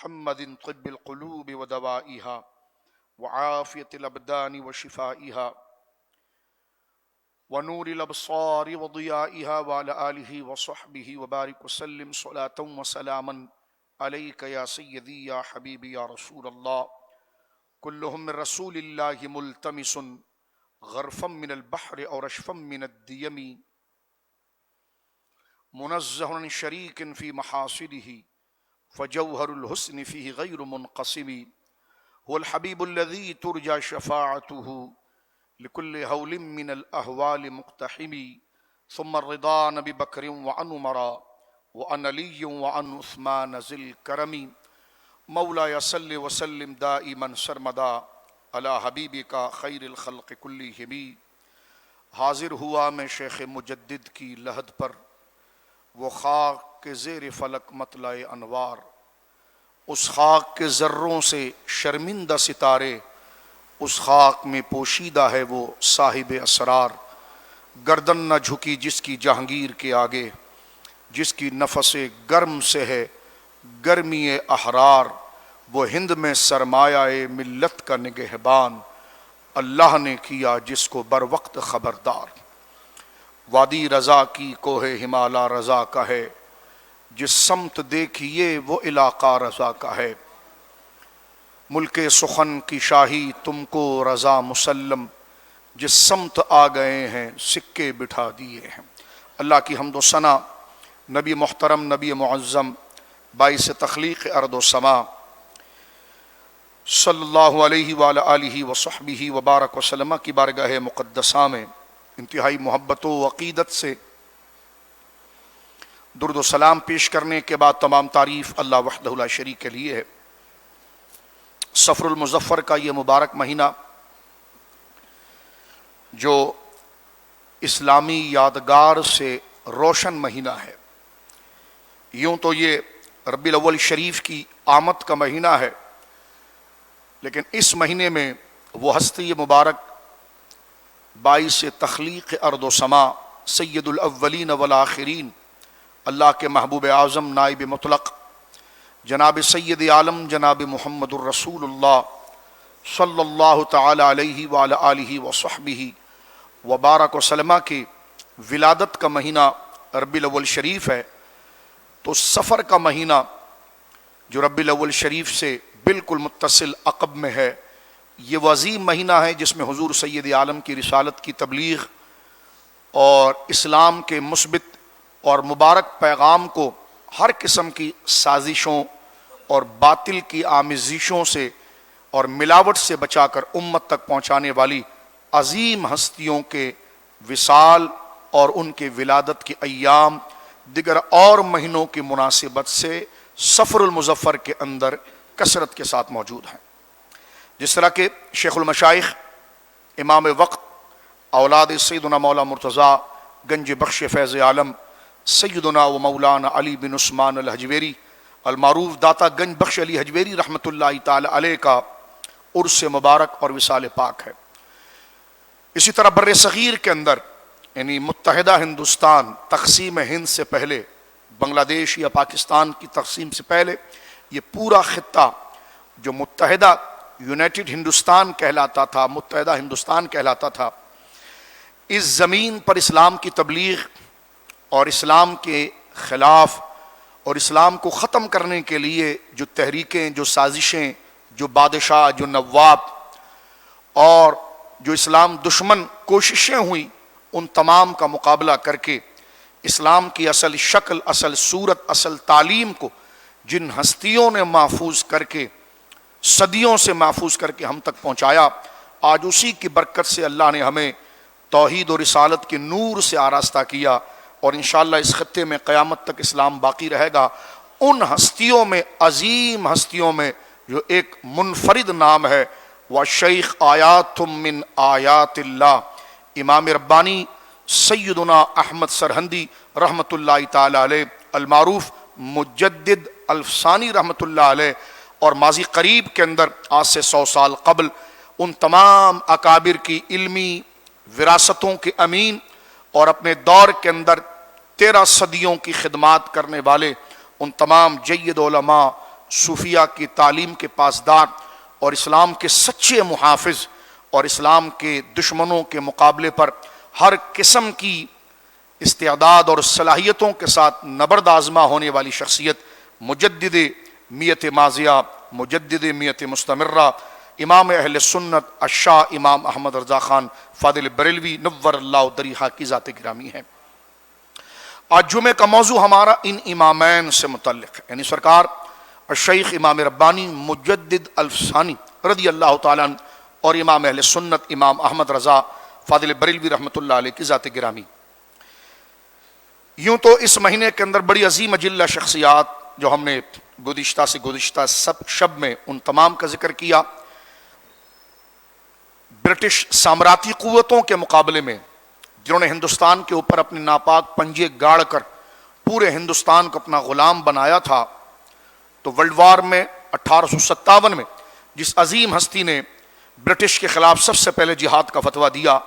محمد طب القلوب ودوائها وعافية الأبدان وشفائها ونور الأبصار وضيائها وعلى آله وصحبه وبارك وسلم صلاة وسلاما عليك يا سيدي يا حبيبي يا رسول الله كلهم من رسول الله ملتمس غرفا من البحر أو رشفا من الديم منزه عن شريك في محاسنه فجوهر الحسن فيه غير منقسم هو الحبيب الذي ترجى شفاعته لكل هول من الأهوال مقتحم ثم الرضا نبي بكر وعن عمر وعن علي وعن عثمان ذي الكرم مولاي صل وسلم دائما سرمدا على حبیبک خیر الخلق کلہم۔ حاضر ہوا میں شیخ مجدد کی لحد پر، وہ خاک کے زیر فلک مطلع انوار، اس خاک کے ذروں سے شرمندہ ستارے، اس خاک میں پوشیدہ ہے وہ صاحب اسرار، گردن نہ جھکی جس کی جہانگیر کے آگے، جس کی نفس گرم سے ہے گرمی احرار، وہ ہند میں سرمایہ ملت کا نگہبان، اللہ نے کیا جس کو بر وقت خبردار۔ وادی رضا کی کوہ ہمالا رضا کا ہے، جس سمت دیکھیے وہ علاقہ رضا کا ہے، ملک سخن کی شاہی تم کو رضا مسلم، جس سمت آ گئے ہیں سکے بٹھا دیے ہیں۔ اللہ کی حمد و ثنا، نبی محترم نبی معظم باعث تخلیق ارض و سما صلی اللہ علیہ وآلہ آلہ وصحبہ وبارک وسلم کی بارگاہ مقدسہ میں انتہائی محبت و عقیدت سے درود و سلام پیش کرنے کے بعد تمام تعریف اللہ وحدہ لا شریک کے لیے ہے۔ صفر المظفر کا یہ مبارک مہینہ جو اسلامی یادگار سے روشن مہینہ ہے، یوں تو یہ ربیع الاول شریف کی آمد کا مہینہ ہے، لیکن اس مہینے میں وہ ہستی مبارک باعث تخلیق ارض و سما سید الاولین والآخرین، اللہ کے محبوب اعظم نائب مطلق جناب سید عالم جناب محمد الرسول اللہ صلی اللہ تعالی علیہ وعلی آلہ وصحبہ وبارک وسلم کی ولادت کا مہینہ ربیع الاول شریف ہے، تو سفر کا مہینہ جو ربیع الاول شریف سے بالکل متصل عقب میں ہے، یہ وہ عظیم مہینہ ہے جس میں حضور سید عالم کی رسالت کی تبلیغ اور اسلام کے مثبت اور مبارک پیغام کو ہر قسم کی سازشوں اور باطل کی آمیزشوں سے اور ملاوٹ سے بچا کر امت تک پہنچانے والی عظیم ہستیوں کے وصال اور ان کے ولادت کے ایام دیگر اور مہینوں کی مناسبت سے صفر المظفر کے اندر کثرت کے ساتھ موجود ہیں۔ جس طرح کہ شیخ المشائخ امام وقت اولاد سیدنا مولا مرتضیٰ گنج بخش فیض عالم سیدنا و مولانا علی بن عثمان الحجویری المعروف داتا گنج بخش علی حجویری رحمۃ اللہ تعالی علیہ کا عرس مبارک اور وصال پاک ہے۔ اسی طرح بر صغیر کے اندر یعنی متحدہ ہندوستان تقسیم ہند سے پہلے، بنگلہ دیش یا پاکستان کی تقسیم سے پہلے، یہ پورا خطہ جو متحدہ یونائٹڈ ہندوستان کہلاتا تھا، متحدہ ہندوستان کہلاتا تھا، اس زمین پر اسلام کی تبلیغ اور اسلام کے خلاف اور اسلام کو ختم کرنے کے لیے جو تحریکیں، جو سازشیں، جو بادشاہ، جو نواب اور جو اسلام دشمن کوششیں ہوئیں، ان تمام کا مقابلہ کر کے اسلام کی اصل شکل، اصل صورت، اصل تعلیم کو جن ہستیوں نے محفوظ کر کے، صدیوں سے محفوظ کر کے ہم تک پہنچایا، آج اسی کی برکت سے اللہ نے ہمیں توحید و رسالت کے نور سے آراستہ کیا، اور انشاءاللہ اس خطے میں قیامت تک اسلام باقی رہے گا۔ ان ہستیوں میں، عظیم ہستیوں میں جو ایک منفرد نام ہے، وَالشَّيْخ آیَاتٌ مِّنْ آیَاتِ اللَّهِ، امام ربانی سیدنا احمد سرہندی رحمۃ اللہ تعالی علیہ المعروف مجدد الفسانی رحمۃ اللہ علیہ، اور ماضی قریب کے اندر آج سے 100 سال قبل ان تمام اکابر کی علمی وراثتوں کے امین اور اپنے دور کے اندر 13 صدیوں کی خدمات کرنے والے ان تمام جید علماء صوفیہ کی تعلیم کے پاسدار اور اسلام کے سچے محافظ اور اسلام کے دشمنوں کے مقابلے پر ہر قسم کی استعداد اور صلاحیتوں کے ساتھ نبرد آزما ہونے والی شخصیت، مجدد میت ماضیہ، مجدد میت مستمرہ، امام اہل سنت الشاہ امام احمد رضا خان فاضل بریلوی نور اللہ دریحہ کی ذات گرامی ہے۔ آج جمعے کا موضوع ہمارا ان امامین سے متعلق ہے، یعنی سرکار الشیخ امام ربانی مجدد الثانی رضی اللہ تعالیٰ عنہ اور امام اہل سنت امام احمد رضا فاضل بریلوی رحمۃ اللہ علیہ کی ذات گرامی۔ یوں تو اس مہینے کے اندر بڑی عظیم اجلہ شخصیات جو ہم نے گزشتہ سب شب میں ان تمام کا ذکر کیا، برٹش سامراتی قوتوں کے مقابلے میں جنہوں نے ہندوستان کے اوپر اپنے ناپاک پنجے گاڑ کر پورے ہندوستان کو اپنا غلام بنایا تھا، تو ورلڈ وار میں 1857 میں جس عظیم ہستی نے برٹش کے خلاف سب سے پہلے جہاد کا فتویٰ دیا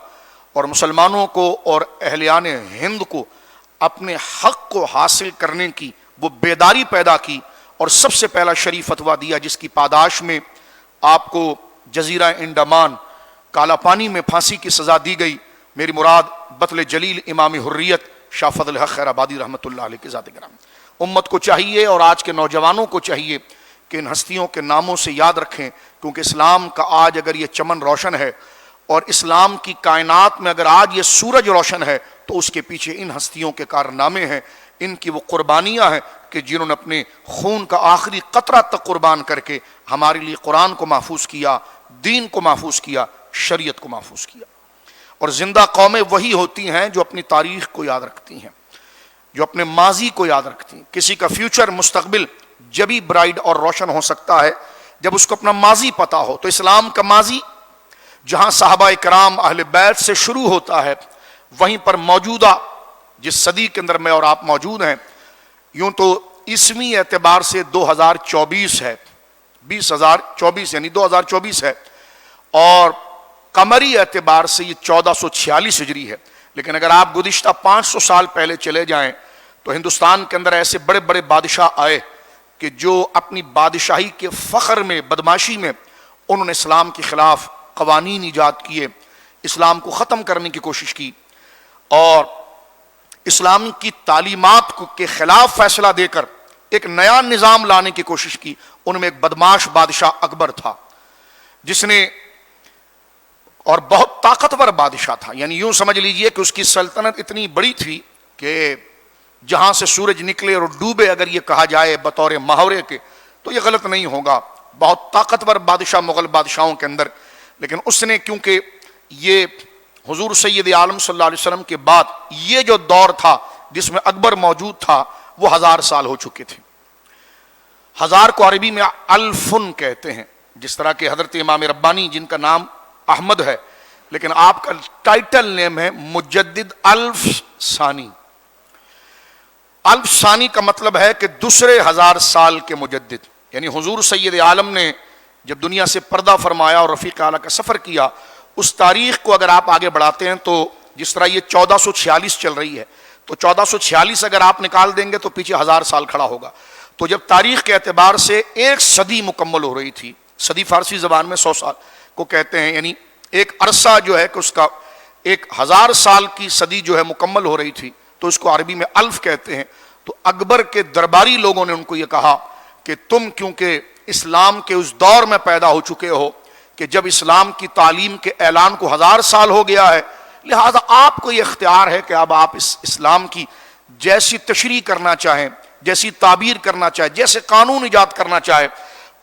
اور مسلمانوں کو اور اہلیان ہند کو اپنے حق کو حاصل کرنے کی وہ بیداری پیدا کی اور سب سے پہلا شریف فتویٰ دیا، جس کی پاداش میں آپ کو جزیرہ انڈمان کالا پانی میں پھانسی کی سزا دی گئی۔ میری مراد بطل جلیل امام حریت شاہ فضل حق خیر آبادی رحمۃ اللہ علیہ کی ذات گرامی۔ امت کو چاہیے اور آج کے نوجوانوں کو چاہیے کہ ان ہستیوں کے ناموں سے یاد رکھیں، کیونکہ اسلام کا آج اگر یہ چمن روشن ہے اور اسلام کی کائنات میں اگر آج یہ سورج روشن ہے تو اس کے پیچھے ان ہستیوں کے کارنامے ہیں، ان کی وہ قربانیاں ہیں کہ جنہوں نے اپنے خون کا آخری قطرہ تک قربان کر کے ہمارے لیے قرآن کو محفوظ کیا، دین کو محفوظ کیا، شریعت کو محفوظ کیا۔ اور زندہ قومیں وہی ہوتی ہیں جو اپنی تاریخ کو یاد رکھتی ہیں، جو اپنے ماضی کو یاد رکھتی ہیں۔ کسی کا فیوچر مستقبل جبھی برائٹ اور روشن ہو سکتا ہے جب اس کو اپنا ماضی پتا ہو۔ تو اسلام کا ماضی جہاں صحابہ کرام اہل بیت سے شروع ہوتا ہے، وہیں پر موجودہ جس صدی کے اندر میں اور آپ موجود ہیں، یوں تو عیسوی اعتبار سے 2024 ہے، 2024 یعنی 2024 ہے، اور قمری اعتبار سے یہ 1446 ہجری ہے۔ لیکن اگر آپ گزشتہ 500 سال پہلے چلے جائیں تو ہندوستان کے اندر ایسے بڑے بڑے بادشاہ آئے کہ جو اپنی بادشاہی کے فخر میں، بدماشی میں، انہوں نے اسلام کے خلاف قوانین ایجاد کیے، اسلام کو ختم کرنے کی کوشش کی اور اسلام کی تعلیمات کے خلاف فیصلہ دے کر ایک نیا نظام لانے کی کوشش کی۔ ان میں ایک بدماش بادشاہ اکبر تھا، جس نے، اور بہت طاقتور بادشاہ تھا، یعنی یوں سمجھ لیجئے کہ اس کی سلطنت اتنی بڑی تھی کہ جہاں سے سورج نکلے اور ڈوبے اگر یہ کہا جائے بطور محاورے کے تو یہ غلط نہیں ہوگا۔ بہت طاقتور بادشاہ مغل بادشاہوں کے اندر، لیکن اس نے کیونکہ یہ حضور سید عالم صلی اللہ علیہ وسلم کے بعد یہ جو دور تھا جس میں اکبر موجود تھا وہ 1000 سال ہو چکے تھے۔ 1000 کو عربی میں الفن کہتے ہیں، جس طرح کہ حضرت امام ربانی جن کا نام احمد ہے لیکن آپ کا ٹائٹل نیم ہے مجدد الف ثانی۔ الف ثانی کا مطلب ہے کہ دوسرے 1000 سال کے مجدد، یعنی حضور سید عالم نے جب دنیا سے پردہ فرمایا اور رفیق اعلیٰ کا سفر کیا، اس تاریخ کو اگر آپ آگے بڑھاتے ہیں تو جس طرح یہ 1446 چل رہی ہے تو 1446 اگر آپ نکال دیں گے تو پیچھے 1000 سال کھڑا ہوگا۔ تو جب تاریخ کے اعتبار سے ایک صدی مکمل ہو رہی تھی، صدی فارسی زبان میں 100 سال کو کہتے ہیں، یعنی ایک عرصہ جو ہے کہ اس کا 1000 سال کی صدی جو ہے مکمل ہو رہی تھی، تو اس کو عربی میں الف کہتے ہیں۔ تو اکبر کے درباری لوگوں نے ان کو یہ کہا کہ تم کیونکہ اسلام کے اس دور میں پیدا ہو چکے ہو کہ جب اسلام کی تعلیم کے اعلان کو 1000 سال ہو گیا ہے، لہذا آپ کو یہ اختیار ہے کہ اب آپ اس اسلام کی جیسی تشریح کرنا چاہیں، جیسی تعبیر کرنا چاہیں، جیسے قانون ایجاد کرنا چاہے،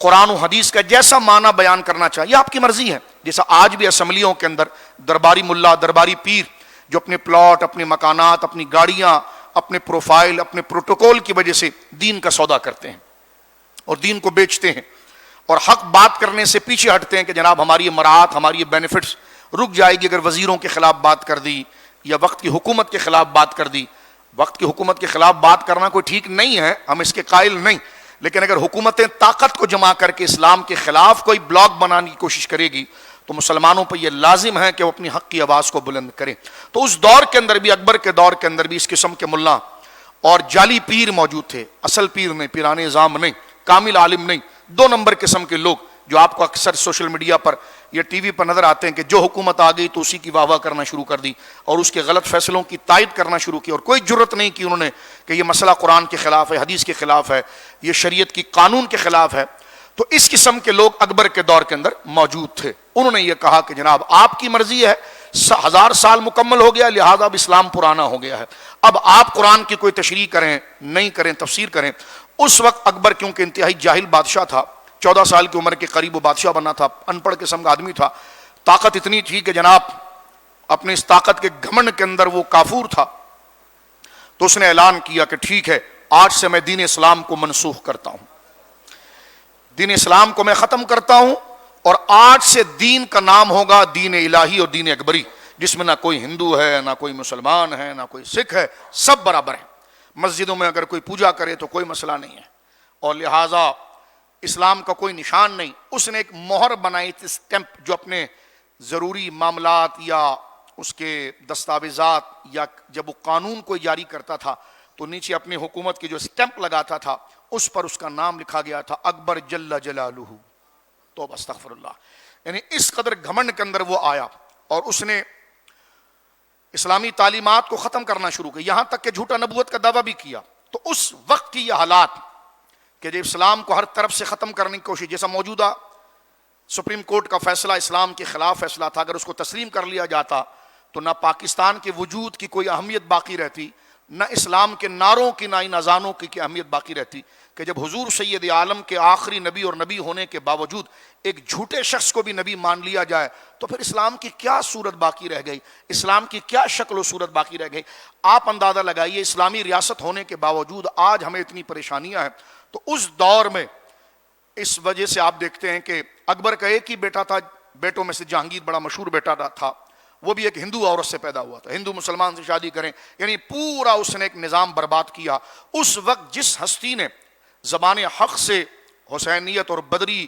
قرآن و حدیث کا جیسا معنی بیان کرنا چاہے، یہ آپ کی مرضی ہے۔ جیسا آج بھی اسمبلیوں کے اندر درباری ملا، درباری پیر جو اپنے پلاٹ، اپنے مکانات، اپنی گاڑیاں، اپنے پروفائل، اپنے پروٹوکول کی وجہ سے دین کا سودا کرتے ہیں اور دین کو بیچتے ہیں اور حق بات کرنے سے پیچھے ہٹتے ہیں کہ جناب ہماری مراعات، ہماری بینیفٹس رک جائے گی اگر وزیروں کے خلاف بات کر دی یا وقت کی حکومت کے خلاف بات کر دی۔ وقت کی حکومت کے خلاف بات کرنا کوئی ٹھیک نہیں ہے، ہم اس کے قائل نہیں، لیکن اگر حکومتیں طاقت کو جمع کر کے اسلام کے خلاف کوئی بلاک بنانے کی کوشش کرے گی تو مسلمانوں پر یہ لازم ہے کہ وہ اپنی حق کی آواز کو بلند کریں۔ تو اس دور کے اندر بھی، اکبر کے دور کے اندر بھی اس قسم کے ملا اور جعلی پیر موجود تھے، اصل پیر نہیں، پیران نظام نہیں، کامل عالم نہیں، 2 نمبر قسم کے لوگ جو آپ کو اکثر سوشل میڈیا پر یا ٹی وی پر نظر آتے ہیں کہ جو حکومت آ گئی تو اسی کی واہ واہ کرنا شروع کر دی اور اس کے غلط فیصلوں کی تائید کرنا شروع کی، اور کوئی جرت نہیں کی انہوں نے کہ یہ مسئلہ قرآن کے خلاف ہے، حدیث کے خلاف ہے، یہ شریعت کی قانون کے خلاف ہے۔ تو اس قسم کے لوگ اکبر کے دور کے اندر موجود تھے۔ انہوں نے یہ کہا کہ جناب آپ کی مرضی ہے، 1000 سال مکمل ہو گیا، لہذا اب اسلام پرانا ہو گیا ہے، اب آپ قرآن کی کوئی تشریح کریں، نہیں کریں، تفسیر کریں۔ اس وقت اکبر کیونکہ انتہائی جاہل بادشاہ تھا، 14 سال کی عمر کے قریب وہ بادشاہ بنا تھا، ان پڑھ قسم کا آدمی تھا، طاقت اتنی تھی کہ جناب اپنی اس طاقت کے گھمنڈ کے اندر وہ کافور تھا۔ تو اس نے اعلان کیا کہ ٹھیک ہے، آج سے میں دین اسلام کو منسوخ کرتا ہوں، دین اسلام کو میں ختم کرتا ہوں، اور آج سے دین کا نام ہوگا دین الہی اور دین اکبری، جس میں نہ کوئی ہندو ہے، نہ کوئی مسلمان ہے، نہ کوئی سکھ ہے، سب برابر ہیں۔ مسجدوں میں اگر کوئی پوجا کرے تو کوئی مسئلہ نہیں ہے، اور لہٰذا اسلام کا کوئی نشان نہیں۔ اس نے ایک مہر بنائی تھی، اسٹیمپ، جو اپنے ضروری معاملات یا اس کے دستاویزات یا جب وہ قانون کو جاری کرتا تھا تو نیچے اپنی حکومت کی جو اسٹیمپ لگاتا تھا اس پر اس کا نام لکھا گیا تھا اکبر جل جلالہ، توبہ استغفر اللہ۔ یعنی اس قدر گھمنڈ کے اندر وہ آیا اور اس نے اسلامی تعلیمات کو ختم کرنا شروع کیا، یہاں تک کہ جھوٹا نبوت کا دعویٰ بھی کیا۔ تو اس وقت کی یہ حالات کہ جب اسلام کو ہر طرف سے ختم کرنے کی کوشش، جیسا موجودہ سپریم کورٹ کا فیصلہ اسلام کے خلاف فیصلہ تھا، اگر اس کو تسلیم کر لیا جاتا تو نہ پاکستان کے وجود کی کوئی اہمیت باقی رہتی، نہ اسلام کے نعروں کی، نہ ان اذانوں کی اہمیت باقی رہتی، کہ جب حضور سید عالم کے آخری نبی اور نبی ہونے کے باوجود ایک جھوٹے شخص کو بھی نبی مان لیا جائے تو پھر اسلام کی کیا صورت باقی رہ گئی، اسلام کی کیا شکل و صورت باقی رہ گئی۔ آپ اندازہ لگائیے، اسلامی ریاست ہونے کے باوجود آج ہمیں اتنی پریشانیاں ہیں۔ تو اس دور میں اس وجہ سے آپ دیکھتے ہیں کہ اکبر کا ایک ہی بیٹا تھا، بیٹوں میں سے جہانگیر بڑا مشہور بیٹا تھا، وہ بھی ایک ہندو عورت سے پیدا ہوا تھا، ہندو مسلمان سے شادی کریں، یعنی پورا اس نے ایک نظام برباد کیا۔ اس وقت جس ہستی نے زبان حق سے حسینیت اور بدری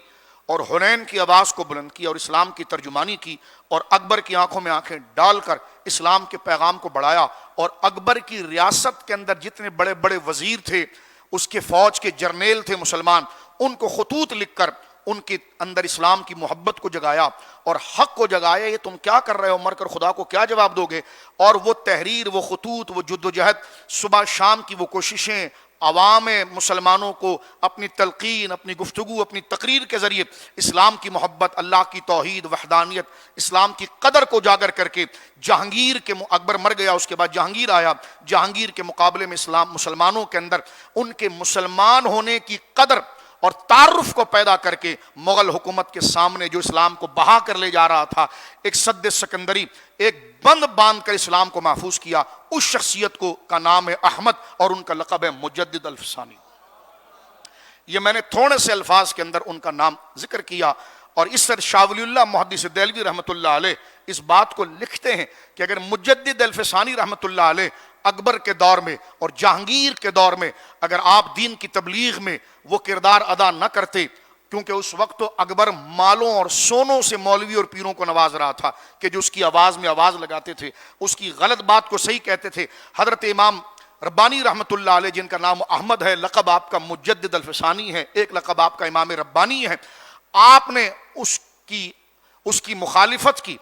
اور حنین کی آواز کو بلند کیا اور اسلام کی ترجمانی کی اور اکبر کی آنکھوں میں آنکھیں ڈال کر اسلام کے پیغام کو بڑھایا، اور اکبر کی ریاست کے اندر جتنے بڑے بڑے وزیر تھے، اس کے فوج کے جرنیل تھے مسلمان، ان کو خطوط لکھ کر ان کے اندر اسلام کی محبت کو جگایا اور حق کو جگایا۔ یہ تم کیا کر رہے ہو، مر کر خدا کو کیا جواب دو گے؟ اور وہ تحریر، وہ خطوط، وہ جد و جہد، صبح شام کی وہ کوششیں، عوام مسلمانوں کو اپنی تلقین، اپنی گفتگو، اپنی تقریر کے ذریعے اسلام کی محبت، اللہ کی توحید، وحدانیت، اسلام کی قدر کو اجاگر کر کے جہانگیر کے اکبر مر گیا، اس کے بعد جہانگیر آیا، جہانگیر کے مقابلے میں اسلام مسلمانوں کے اندر ان کے مسلمان ہونے کی قدر اور تعارف کو پیدا کر کے مغل حکومت کے سامنے جو اسلام کو بہا کر لے جا رہا تھا، ایک سد سکندری، ایک بند باندھ کر اسلام کو محفوظ کیا۔ اس شخصیت کو کا نام ہے احمد اور ان کا لقب ہے مجدد الفسانی۔ یہ میں نے تھوڑے سے الفاظ کے اندر ان کا نام ذکر کیا، اور اس سے شاہ ولی اللہ محدث دہلوی رحمۃ اللہ علیہ اس بات کو لکھتے ہیں کہ اگر مجدد الفسانی رحمۃ اللہ علیہ اکبر کے دور میں اور جہانگیر کے دور میں اگر آپ دین کی تبلیغ میں وہ کردار ادا نہ کرتے، کیونکہ اس وقت تو اکبر مالوں اور سونوں سے مولوی اور پیروں کو نواز رہا تھا کہ جو اس کی آواز میں آواز لگاتے تھے، اس کی غلط بات کو صحیح کہتے تھے۔ حضرت امام ربانی رحمۃ اللہ علیہ جن کا نام احمد ہے، لقب آپ کا مجدد الفسانی ہے، ایک لقب آپ کا امام ربانی ہے، آپ نے اس کی مخالفت کی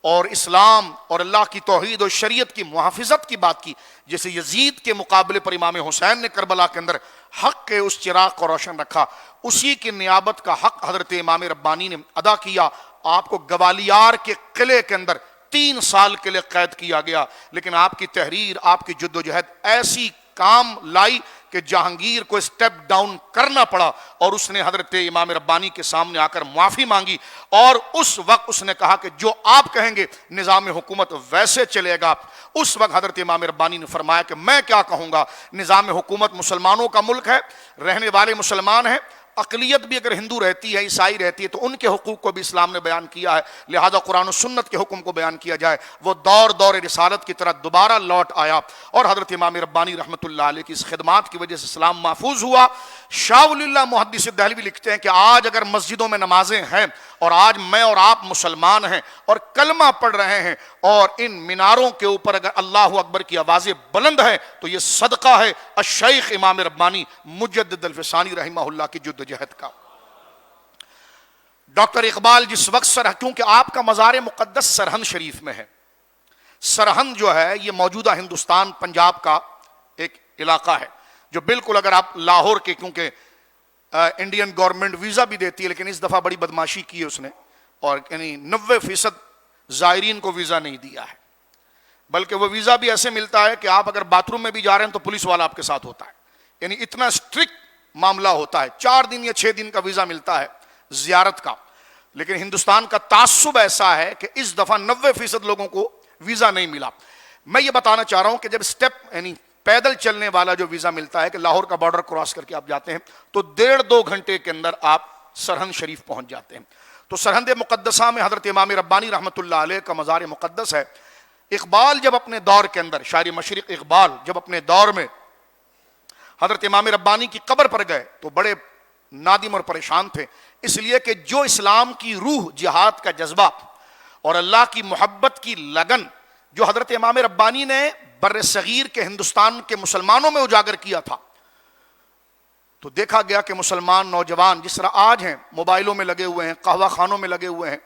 اور اسلام اور اللہ کی توحید اور شریعت کی محافظت کی بات کی۔ جیسے یزید کے مقابلے پر امام حسین نے کربلا کے اندر حق کے اس چراغ کو روشن رکھا، اسی کی نیابت کا حق حضرت امام ربانی نے ادا کیا۔ آپ کو گوالیار کے قلعے کے اندر 3 سال کے لیے قید کیا گیا، لیکن آپ کی تحریر، آپ کی جد و جہد ایسی کام لائی کہ جہانگیر کو اسٹیپ ڈاؤن کرنا پڑا، اور اس نے حضرت امام ربانی کے سامنے آ کر معافی مانگی، اور اس وقت اس نے کہا کہ جو آپ کہیں گے نظام حکومت ویسے چلے گا۔ اس وقت حضرت امام ربانی نے فرمایا کہ میں کیا کہوں گا، نظام حکومت مسلمانوں کا ملک ہے، رہنے والے مسلمان ہیں، اقلیت بھی اگر ہندو رہتی ہے، عیسائی رہتی ہے تو ان کے حقوق کو بھی اسلام نے بیان کیا ہے، لہذا قرآن و سنت کے حکم کو بیان کیا جائے۔ وہ دور رسالت کی طرح دوبارہ لوٹ آیا، اور حضرت امام ربانی رحمۃ اللہ علیہ کی اس خدمات کی وجہ سے اسلام محفوظ ہوا۔ شاہ ولی اللہ محدث دہلوی لکھتے ہیں کہ آج اگر مسجدوں میں نمازیں ہیں اور آج میں اور آپ مسلمان ہیں اور کلمہ پڑھ رہے ہیں اور ان میناروں کے اوپر اگر اللہ اکبر کی آوازیں بلند ہیں تو یہ صدقہ ہے الشیخ امام ربانی مجدد الفسانی رحمہ اللہ کی جد جدوجہد کا۔ ڈاکٹر اقبال جس وقت کیونکہ آپ کا مزار مقدس سرہند شریف میں ہے، سرہند جو ہے یہ موجودہ ہندوستان پنجاب کا ایک علاقہ ہے جو بالکل، اگر آپ لاہور کے، کیونکہ انڈین گورنمنٹ ویزا بھی دیتی ہے لیکن اس دفعہ بڑی بدماشی کی ہے اس نے، اور یعنی 90% زائرین کو ویزا نہیں دیا ہے، بلکہ وہ ویزا بھی ایسے ملتا ہے کہ آپ اگر باتھ روم میں بھی جا رہے ہیں تو پولیس والا آپ کے ساتھ ہوتا ہے، یعنی اتنا اسٹرکٹ معاملہ ہوتا ہے۔ 4 دن یا 6 دن کا ویزا ملتا ہے زیارت کا، لیکن ہندوستان کا تعصب ایسا ہے کہ اس دفعہ 90% لوگوں کو ویزا نہیں ملا۔ میں یہ بتانا چاہ رہا ہوں کہ جب اسٹیپ یعنی پیدل چلنے والا جو ویزا ملتا ہے کہ لاہور کا بارڈر کراس کر کے آپ جاتے ہیں تو 1.5-2 گھنٹے کے اندر آپ سرہند شریف پہنچ جاتے ہیں۔ تو سرہند مقدسہ میں حضرت امام ربانی رحمۃ اللہ علیہ کا مزار مقدس ہے۔ اقبال جب اپنے دور کے اندر، شاعر مشرق اقبال جب اپنے دور میں حضرت امام ربانی کی قبر پر گئے تو بڑے نادم اور پریشان تھے، اس لیے کہ جو اسلام کی روح، جہاد کا جذبہ اور اللہ کی محبت کی لگن جو حضرت امام ربانی نے بر صغیر کے ہندوستان کے مسلمانوں میں اجاگر کیا تھا، تو دیکھا گیا کہ مسلمان نوجوان جس طرح آج ہیں موبائلوں میں لگے ہوئے ہیں، قہوہ خانوں میں لگے ہوئے ہیں،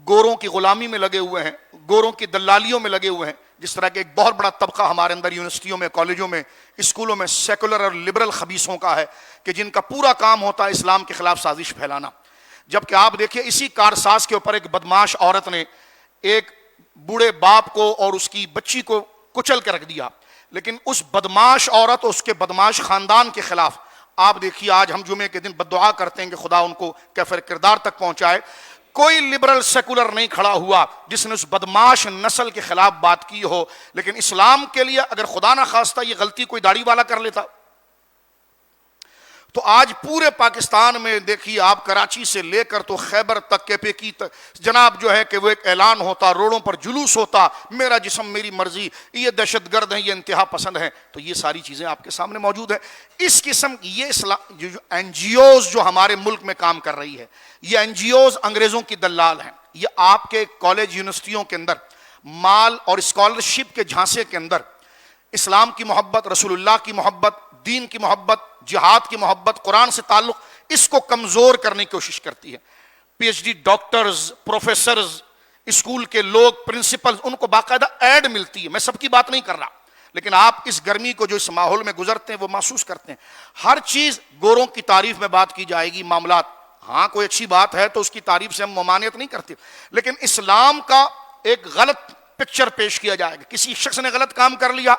گوروں کی غلامی میں لگے ہوئے ہیں، گوروں کی دلالیوں میں لگے ہوئے ہیں، جس طرح کہ ایک بہت بڑا طبقہ ہمارے اندر یونیورسٹیوں میں، کالجوں میں، اسکولوں میں سیکولر اور لبرل خبیثوں کا ہے کہ جن کا پورا کام ہوتا ہے اسلام کے خلاف سازش پھیلانا۔ جبکہ آپ دیکھیے اسی کارساز کے اوپر ایک بدماش عورت نے ایک بوڑھے باپ کو اور اس کی بچی کو کچل کے رکھ دیا، لیکن اس بدماش عورت اور اس کے بدماش خاندان کے خلاف آپ دیکھیے آج ہم جمعے کے دن بددعا کرتے ہیں کہ خدا ان کو کیفر کردار تک پہنچائے۔ کوئی لبرل سیکولر نہیں کھڑا ہوا جس نے اس بدماش نسل کے خلاف بات کی ہو، لیکن اسلام کے لیے اگر خدا نہ خواستہ یہ غلطی کوئی داڑھی والا کر لیتا تو آج پورے پاکستان میں دیکھیے آپ کراچی سے لے کر تو خیبر تک کے پی جناب جو ہے کہ وہ ایک اعلان ہوتا، روڈوں پر جلوس ہوتا، میرا جسم میری مرضی، یہ دہشت گرد ہیں، یہ انتہا پسند ہیں۔ تو یہ ساری چیزیں آپ کے سامنے موجود ہیں۔ اس قسم یہ جو این جی اوز جو ہمارے ملک میں کام کر رہی ہے، یہ این جی اوز انگریزوں کی دلال ہیں۔ یہ آپ کے کالج یونیورسٹیوں کے اندر مال اور اسکالرشپ کے جھانسے کے اندر اسلام کی محبت، رسول اللہ کی محبت، دین کی محبت، جہاد کی محبت، قرآن سے تعلق، اس کو کمزور کرنے کی کوشش کرتی ہے۔ P H D doctors, professors, school کے لوگ، پرنسپل، ان کو باقاعدہ ایڈ ملتی ہے۔ میں سب کی بات نہیں کر رہا، لیکن آپ اس گرمی کو جو اس ماحول میں گزرتے ہیں وہ محسوس کرتے ہیں۔ ہر چیز گوروں کی تعریف میں بات کی جائے گی، معاملات، ہاں کوئی اچھی بات ہے تو اس کی تعریف سے ہم ممانعت نہیں کرتے، لیکن اسلام کا ایک غلط پکچر پیش کیا جائے گا۔ کسی شخص نے غلط کام کر لیا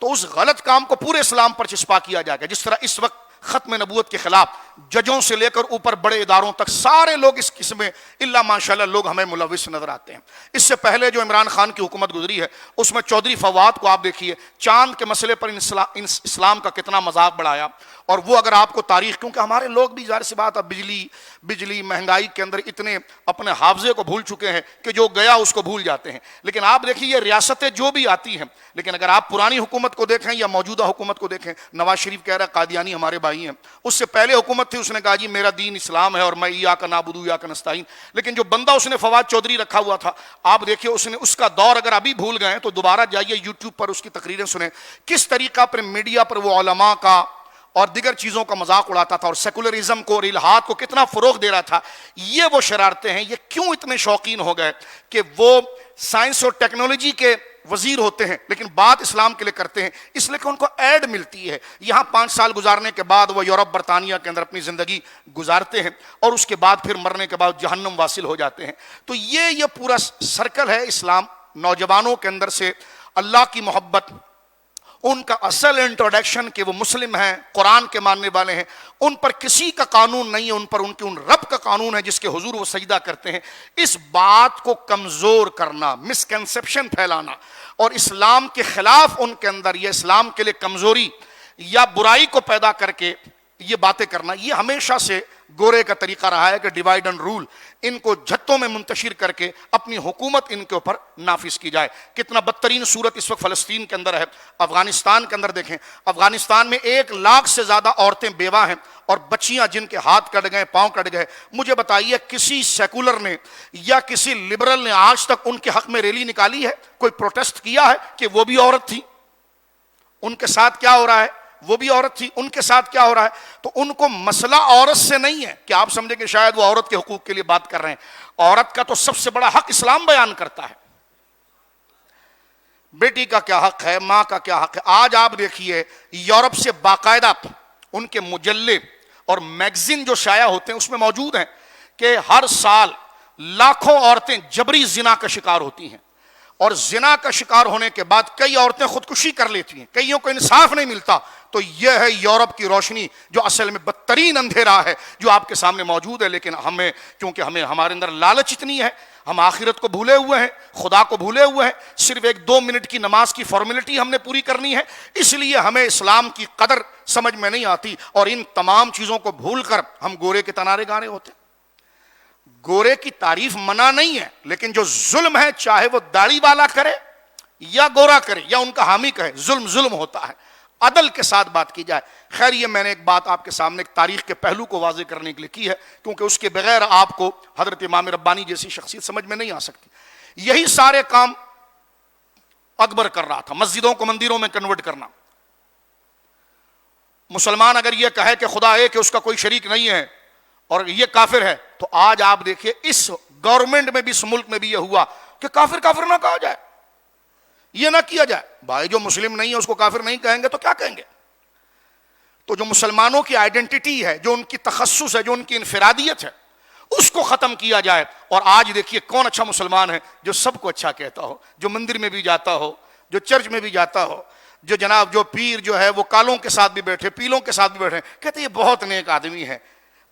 تو اس غلط کام کو پورے اسلام پر چسپا کیا جائے گا۔ جس طرح اس وقت ختم نبوت کے خلاف ججوں سے لے کر اوپر بڑے اداروں تک سارے لوگ اس قسم میں الا ماشاءاللہ لوگ ہمیں ملوث نظر آتے ہیں۔ اس سے پہلے جو عمران خان کی حکومت گزری ہے اس میں چودھری فواد کو آپ دیکھیے، چاند کے مسئلے پر اسلام کا کتنا مذاق بڑھایا، اور وہ اگر آپ کو تاریخ، کیونکہ ہمارے لوگ بھی ظاہر سی بات ہے بجلی مہنگائی کے اندر اتنے اپنے حافظے کو بھول چکے ہیں کہ جو گیا اس کو بھول جاتے ہیں، لیکن آپ دیکھیے یہ ریاستیں جو بھی آتی ہیں، لیکن اگر آپ پرانی حکومت کو دیکھیں یا موجودہ حکومت کو دیکھیں، نواز شریف کہہ رہا ہے قادیانی ہمارے بھائی ہیں، اس سے پہلے حکومت تھی اس نے کہا جی میرا دین اسلام ہے اور میں ایاک نعبد و ایاک نستعین، لیکن جو بندہ اس نے فواد چودھری رکھا ہوا تھا، آپ دیکھیے اس نے اس کا دور اگر ابھی بھول گئے تو دوبارہ جائیے یوٹیوب پر اس کی تقریریں سنیں، کس طریقہ پر میڈیا پر وہ علماء کا اور دیگر چیزوں کا مذاق اڑاتا تھا اور سیکولرزم کو اور الہاد کو کتنا فروغ دے رہا تھا۔ یہ وہ شرارتیں ہیں، یہ کیوں اتنے شوقین ہو گئے کہ وہ سائنس اور ٹیکنالوجی کے وزیر ہوتے ہیں لیکن بات اسلام کے لیے کرتے ہیں، اس لیے کہ ان کو ایڈ ملتی ہے۔ یہاں 5 سال گزارنے کے بعد وہ یورپ برطانیہ کے اندر اپنی زندگی گزارتے ہیں اور اس کے بعد پھر مرنے کے بعد جہنم واصل ہو جاتے ہیں۔ تو یہ پورا سرکل ہے اسلام، نوجوانوں کے اندر سے اللہ کی محبت، ان کا اصل انٹروڈکشن کہ وہ مسلم ہیں، قرآن کے ماننے والے ہیں، ان پر کسی کا قانون نہیں ہے، ان پر ان کے ان رب کا قانون ہے جس کے حضور وہ سجدہ کرتے ہیں۔ اس بات کو کمزور کرنا، مسکنسیپشن پھیلانا اور اسلام کے خلاف ان کے اندر یہ اسلام کے لیے کمزوری یا برائی کو پیدا کر کے یہ باتیں کرنا، یہ ہمیشہ سے گورے کا طریقہ رہا ہے کہ ڈیوائڈ اینڈ رول، ان کو جھتوں میں منتشر کر کے اپنی حکومت ان کے اوپر نافذ کی جائے۔ کتنا بدترین صورت اس وقت فلسطین کے اندر ہے، افغانستان کے اندر دیکھیں، افغانستان میں 1 لاکھ سے زیادہ عورتیں بیوہ ہیں اور بچیاں جن کے ہاتھ کٹ گئے، پاؤں کٹ گئے۔ مجھے بتائیے کسی سیکولر نے یا کسی لبرل نے آج تک ان کے حق میں ریلی نکالی ہے، کوئی پروٹیسٹ کیا ہے کہ وہ بھی عورت تھی؟ ان کے ساتھ کیا ہو رہا ہے؟ وہ بھی عورت تھی، ان کے ساتھ کیا ہو رہا ہے؟ تو ان کو مسئلہ عورت سے نہیں ہے کہ آپ سمجھیں کہ شاید وہ عورت کے حقوق کے لیے بات کر رہے ہیں۔ عورت کا تو سب سے بڑا حق اسلام بیان کرتا ہے، بیٹی کا کیا حق ہے، ماں کا کیا حق ہے۔ آج آپ دیکھیے یورپ سے باقاعدہ ان کے مجلے اور میگزین جو شائع ہوتے ہیں اس میں موجود ہیں کہ ہر سال لاکھوں عورتیں جبری زنا کا شکار ہوتی ہیں، اور زنا کا شکار ہونے کے بعد کئی عورتیں خودکشی کر لیتی ہیں، کئیوں کو انصاف نہیں ملتا۔ تو یہ ہے یورپ کی روشنی جو اصل میں بدترین اندھیرا ہے جو آپ کے سامنے موجود ہے۔ لیکن کیونکہ ہمارے اندر لالچ اتنی ہے، ہم آخرت کو بھولے ہوئے ہیں، خدا کو بھولے ہوئے ہیں، صرف 1-2 منٹ کی نماز کی فارمیلٹی ہم نے پوری کرنی ہے، اس لیے ہمیں اسلام کی قدر سمجھ میں نہیں آتی، اور ان تمام چیزوں کو بھول کر ہم گورے کے تنارے گانے ہوتے ہیں۔ گورے کی تعریف منع نہیں ہے، لیکن جو ظلم ہے چاہے وہ داڑھی والا کرے یا گورا کرے یا ان کا حامی کہے، ظلم ہوتا ہے، عدل کے ساتھ بات کی جائے۔ خیر یہ میں نے ایک بات آپ کے سامنے ایک تاریخ کے پہلو کو واضح کرنے کے لیے کی ہے، کیونکہ اس کے بغیر آپ کو حضرت امام ربانی جیسی شخصیت سمجھ میں نہیں آ سکتی۔ یہی سارے کام اکبر کر رہا تھا، مسجدوں کو مندروں میں کنورٹ کرنا۔ مسلمان اگر یہ کہے کہ خدا ایک ہے، اس کا کوئی شریک نہیں ہے اور یہ کافر ہے، تو آج آپ دیکھیے اس گورنمنٹ میں بھی، اس ملک میں بھی یہ ہوا کہ کافر کافر نہ کہا جائے، یہ نہ کیا جائے۔ بھائی جو مسلم نہیں ہے اس کو کافر نہیں کہیں گے تو کیا کہیں گے؟ تو جو مسلمانوں کی آئیڈینٹی ہے، جو ان کی تخصص ہے، جو ان کی انفرادیت ہے، اس کو ختم کیا جائے۔ اور آج دیکھیے کون اچھا مسلمان ہے جو سب کو اچھا کہتا ہو، جو مندر میں بھی جاتا ہو، جو چرچ میں بھی جاتا ہو، جو جناب جو پیر جو ہے وہ کالوں کے ساتھ بھی بیٹھے، پیلوں کے ساتھ بھی بیٹھے، کہتے یہ بہت نیک آدمی ہے۔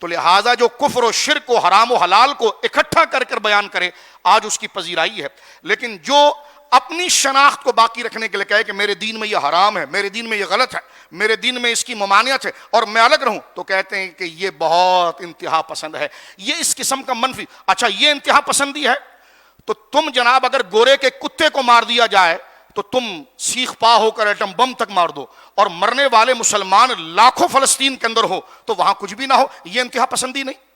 تو لہٰذا جو کفر و شرک و حرام و حلال کو اکٹھا کر کر بیان کرے، آج اس کی پذیرائی ہے۔ لیکن جو اپنی شناخت کو باقی رکھنے کے لیے کہے کہ میرے دین میں یہ حرام ہے، میرے دین میں یہ غلط ہے، میرے دین میں اس کی ممانعت ہے اور میں الگ رہوں، تو کہتے ہیں کہ یہ بہت انتہا پسند ہے، یہ اس قسم کا منفی۔ اچھا یہ انتہا پسندی ہے تو تم جناب اگر گورے کے کتے کو مار دیا جائے تو تم سیخ پا ہو کر ایٹم بم تک مار دو، اور مرنے والے مسلمان لاکھوں فلسطین کے اندر ہو تو وہاں کچھ بھی نہ ہو، یہ انتہا پسندی نہیں۔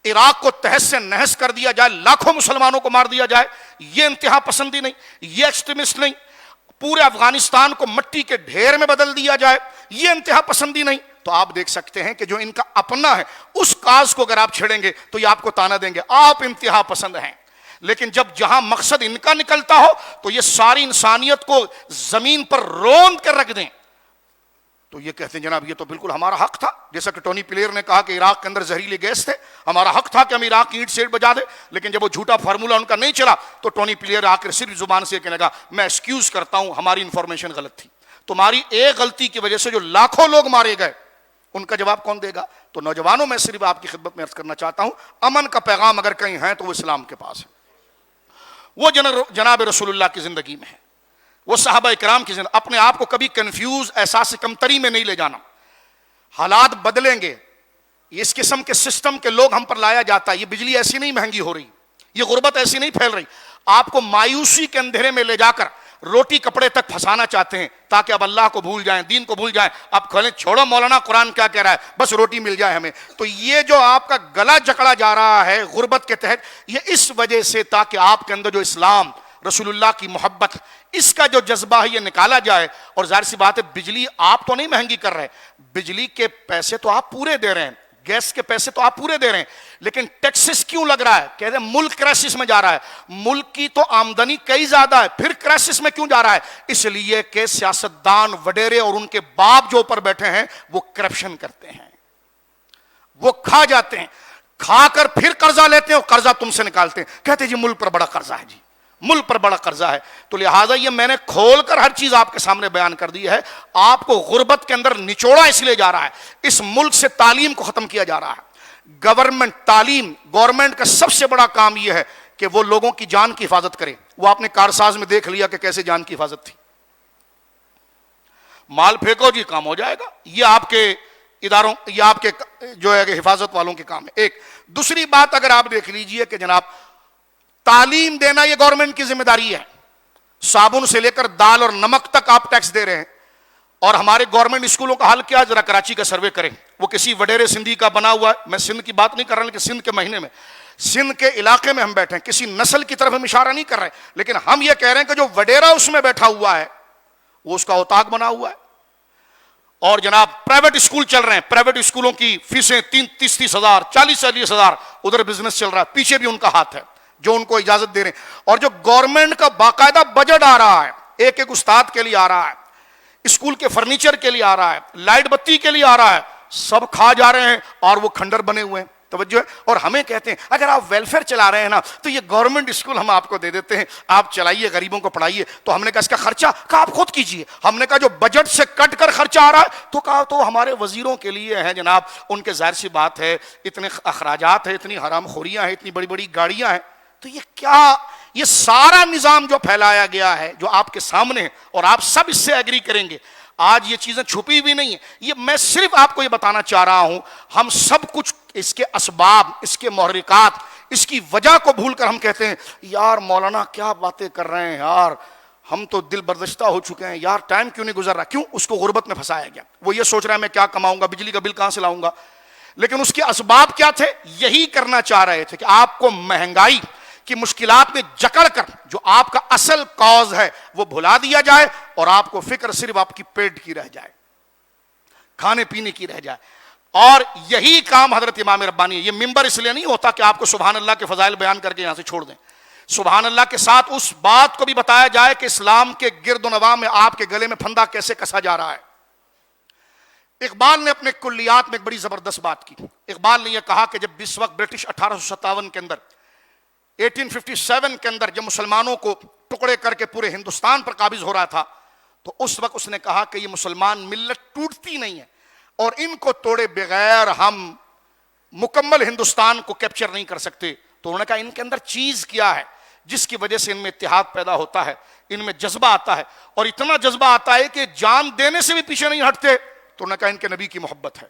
عراق کو تہس سے نہس کر دیا جائے، لاکھوں مسلمانوں کو مار دیا جائے، یہ انتہا پسندی نہیں، یہ ایکسٹریمسٹ نہیں۔ پورے افغانستان کو مٹی کے ڈھیر میں بدل دیا جائے، یہ انتہا پسندی نہیں۔ تو آپ دیکھ سکتے ہیں کہ جو ان کا اپنا ہے اس کاز کو اگر آپ چھیڑیں گے تو یہ آپ کو تانا دیں گے، آپ انتہا پسند ہیں۔ لیکن جب جہاں مقصد ان کا نکلتا ہو تو یہ ساری انسانیت کو زمین پر روند کر رکھ دیں، تو یہ کہتے ہیں جناب یہ تو بالکل ہمارا حق تھا، جیسا کہ ٹونی پلیئر نے کہا کہ عراق کے اندر زہریلے گیس تھے، ہمارا حق تھا کہ ہم عراق کی اینٹ سیٹ بجا دیں۔ لیکن جب وہ جھوٹا فارمولا ان کا نہیں چلا تو ٹونی پلیئر آ کر صرف زبان سے کہنے لگا میں ایکسکیوز کرتا ہوں، ہماری انفارمیشن غلط تھی۔ تمہاری ایک غلطی کی وجہ سے جو لاکھوں لوگ مارے گئے ان کا جواب کون دے گا؟ تو نوجوانوں میں صرف آپ کی خدمت میں عرض کرنا چاہتا ہوں، امن کا پیغام اگر کہیں ہے تو وہ اسلام کے پاس ہے، وہ جناب رسول اللہ کی زندگی میں ہے، وہ صحابہ کرام کی زندگی۔ اپنے آپ کو کبھی کنفیوز، احساس کمتری میں نہیں لے جانا۔ حالات بدلیں گے، اس قسم کے سسٹم کے لوگ ہم پر لایا جاتا ہے، یہ بجلی ایسی نہیں مہنگی ہو رہی، یہ غربت ایسی نہیں پھیل رہی، آپ کو مایوسی کے اندھیرے میں لے جا کر روٹی کپڑے تک پھنسانا چاہتے ہیں تاکہ اب اللہ کو بھول جائیں، دین کو بھول جائیں۔ اب کھولیں چھوڑو مولانا قرآن کیا کہہ رہا ہے، بس روٹی مل جائے ہمیں۔ تو یہ جو آپ کا گلا جکڑا جا رہا ہے غربت کے تحت، یہ اس وجہ سے تاکہ آپ کے اندر جو اسلام، رسول اللہ کی محبت، اس کا جو جذبہ ہے یہ نکالا جائے۔ اور ظاہر سی بات ہے بجلی آپ تو نہیں مہنگی کر رہے، بجلی کے پیسے تو آپ پورے دے رہے ہیں، گیس کے پیسے تو آپ پورے دے رہے ہیں، لیکن ٹیکسز کیوں لگ رہا ہے؟ کہتے ہیں ملک کرائسس میں جا رہا ہے، ملک کی تو آمدنی کئی زیادہ ہے، پھر کرائسس میں کیوں جا رہا ہے؟ اس لیے کہ سیاستدان وڈیرے اور ان کے باپ جو اوپر بیٹھے ہیں وہ کرپشن کرتے ہیں، وہ کھا جاتے ہیں، کھا کر پھر قرضہ لیتے ہیں اور قرضہ تم سے نکالتے ہیں، کہتے ہیں جی ملک پر بڑا قرضہ ہے، جی ملک پر بڑا قرضہ ہے۔ تو لہٰذا یہ میں نے کھول کر ہر چیز آپ کے سامنے بیان کر دی ہے۔ آپ کو غربت کے اندر نچوڑا اس لیے جا رہا ہے، اس ملک سے تعلیم کو ختم کیا جا رہا ہے۔ گورنمنٹ کا سب سے بڑا کام یہ ہے کہ وہ لوگوں کی جان کی حفاظت کرے۔ وہ آپ نے کارساز میں دیکھ لیا کہ کیسے جان کی حفاظت تھی، مال پھینکو جی کام ہو جائے گا، یہ آپ کے اداروں، یہ آپ کے جو ہے حفاظت والوں کے کام ہے۔ ایک دوسری بات اگر آپ دیکھ لیجئے کہ جناب تعلیم دینا یہ گورنمنٹ کی ذمہ داری ہے، صابن سے لے کر دال اور نمک تک آپ ٹیکس دے رہے ہیں۔ اور ہمارے گورنمنٹ اسکولوں کا حال کیا؟ ذرا کراچی کا سروے کریں، وہ کسی وڈیرے سندھی کا بنا ہوا ہے، میں سندھ کی بات نہیں کر رہا، لیکن سندھ کے مہینے میں، سندھ کے علاقے میں ہم بیٹھے ہیں، کسی نسل کی طرف ہم اشارہ نہیں کر رہے، لیکن ہم یہ کہہ رہے ہیں کہ جو وڈیرا اس میں بیٹھا ہوا ہے وہ اس کا اوتاق بنا ہوا ہے، اور جناب پرائیویٹ اسکول چل رہے ہیں، پرائیویٹ اسکولوں کی فیسیں 30-30 ہزار، 40-40 ہزار، ادھر بزنس چل رہا ہے، پیچھے بھی ان کا ہاتھ ہے جو ان کو اجازت دے رہے ہیں. اور جو گورنمنٹ کا باقاعدہ بجٹ آ رہا ہے، ایک ایک استاد کے لیے آ رہا ہے، اسکول کے فرنیچر کے لیے آ رہا ہے، لائٹ بتی کے لیے آ رہا ہے، سب کھا جا رہے ہیں اور وہ کھنڈر بنے ہوئے ہیں. توجہ ہے. اور ہمیں کہتے ہیں اگر آپ ویلفیئر چلا رہے ہیں نا تو یہ گورنمنٹ اسکول ہم آپ کو دے دیتے ہیں، آپ چلائیے، غریبوں کو پڑھائیے. تو ہم نے کہا اس کا خرچہ کہا آپ خود کیجئے. ہم نے کہا جو بجٹ سے کٹ کر خرچہ آ رہا ہے تو کہا تو ہمارے وزیروں کے لیے ہے جناب، ان کے ظاہر سی بات ہے اتنے اخراجات ہیں، اتنی حرام خوریاں ہیں، اتنی بڑی بڑی گاڑیاں ہیں. تو یہ کیا، یہ سارا نظام جو پھیلایا گیا ہے جو آپ کے سامنے ہے اور آپ سب اس سے ایگری کریں گے. آج یہ چیزیں چھپی بھی نہیں ہیں، یہ میں صرف آپ کو یہ بتانا چاہ رہا ہوں. ہم سب کچھ اس کے اسباب، اس کے محرکات، اس کی وجہ کو بھول کر ہم کہتے ہیں یار مولانا کیا باتیں کر رہے ہیں یار، ہم تو دل برداشتہ ہو چکے ہیں یار، ٹائم کیوں نہیں گزر رہا. کیوں؟ اس کو غربت میں پھنسایا گیا. وہ یہ سوچ رہا ہے میں کیا کماؤں گا، بجلی کا بل کہاں سے لاؤں گا. لیکن اس کے اسباب کیا تھے؟ یہی کرنا چاہ رہے تھے کہ آپ کو مہنگائی کی مشکلات میں جکڑ کر جو آپ کا اصل کاز ہے وہ بھلا دیا جائے اور آپ کو فکر صرف آپ کی پیٹ کی رہ جائے، کھانے پینے کی رہ جائے. اور یہی کام حضرت امام ربانی ہے. یہ ممبر اس لیے نہیں ہوتا کہ آپ کو سبحان اللہ کے فضائل بیان کر کے یہاں سے چھوڑ دیں. سبحان اللہ کے ساتھ اس بات کو بھی بتایا جائے کہ اسلام کے گرد و نواح میں آپ کے گلے میں پھندا کیسے کسا جا رہا ہے. اقبال نے اپنے کلیات میں ایک بڑی زبردست بات کی. اقبال نے یہ کہا کہ جب اس وقت برٹش 1857 کے اندر 1857 کے اندر جب مسلمانوں کو ٹکڑے کر کے پورے ہندوستان پر قابض ہو رہا تھا تو اس وقت اس نے کہا کہ یہ مسلمان ملت ٹوٹتی نہیں ہے اور ان کو توڑے بغیر ہم مکمل ہندوستان کو کیپچر نہیں کر سکتے. تو انہوں نے کہا ان کے اندر چیز کیا ہے جس کی وجہ سے ان میں اتحاد پیدا ہوتا ہے، ان میں جذبہ آتا ہے، اور اتنا جذبہ آتا ہے کہ جان دینے سے بھی پیچھے نہیں ہٹتے. تو انہوں نے کہا ان کے نبی کی محبت ہے.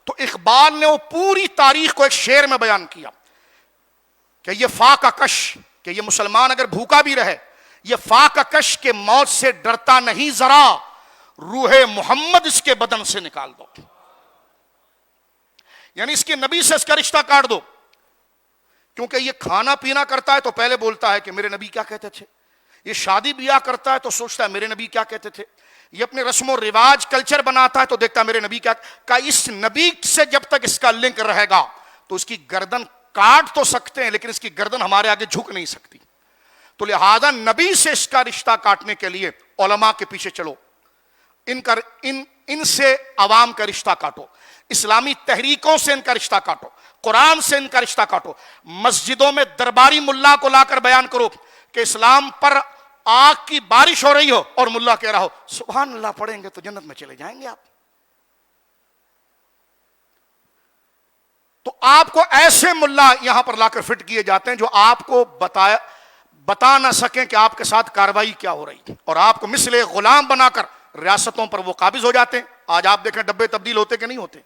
تو اقبال نے وہ پوری تاریخ کو ایک شعر میں بیان کیا کہ یہ فاقہ کش، کہ یہ مسلمان اگر بھوکا بھی رہے، یہ فاقہ کش کے موت سے ڈرتا نہیں ذرا، روح محمد اس کے بدن سے نکال دو. یعنی اس کے نبی سے اس کا رشتہ کاٹ دو. کیونکہ یہ کھانا پینا کرتا ہے تو پہلے بولتا ہے کہ میرے نبی کیا کہتے تھے، یہ شادی بیاہ کرتا ہے تو سوچتا ہے میرے نبی کیا کہتے تھے، یہ اپنے رسم و رواج کلچر بناتا ہے تو دیکھتا ہے میرے نبی کیا کہ اس نبی سے جب تک اس کا لنک رہے گا تو اس کی گردن کاٹ تو سکتے ہیں لیکن اس کی گردن ہمارے آگے جھک نہیں سکتی. تو لہذا نبی سے اس کا رشتہ کاٹنے کے لیے علماء کے پیچھے چلو، ان سے عوام کا رشتہ کاٹو، اسلامی تحریکوں سے ان کا رشتہ کاٹو، قرآن سے ان کا رشتہ کاٹو. مسجدوں میں درباری ملا کو لا کر بیان کرو کہ اسلام پر آگ کی بارش ہو رہی ہو اور ملا کہہ رہا ہو سبحان اللہ پڑھیں گے تو جنت میں چلے جائیں گے آپ. تو آپ کو ایسے ملا یہاں پر لا کر فٹ کیے جاتے ہیں جو آپ کو بتا نہ سکیں کہ آپ کے ساتھ کاروائی کیا ہو رہی ہے، اور آپ کو مثل غلام بنا کر ریاستوں پر وہ قابض ہو جاتے ہیں. آج آپ دیکھیں ڈبے تبدیل ہوتے کہ نہیں ہوتے.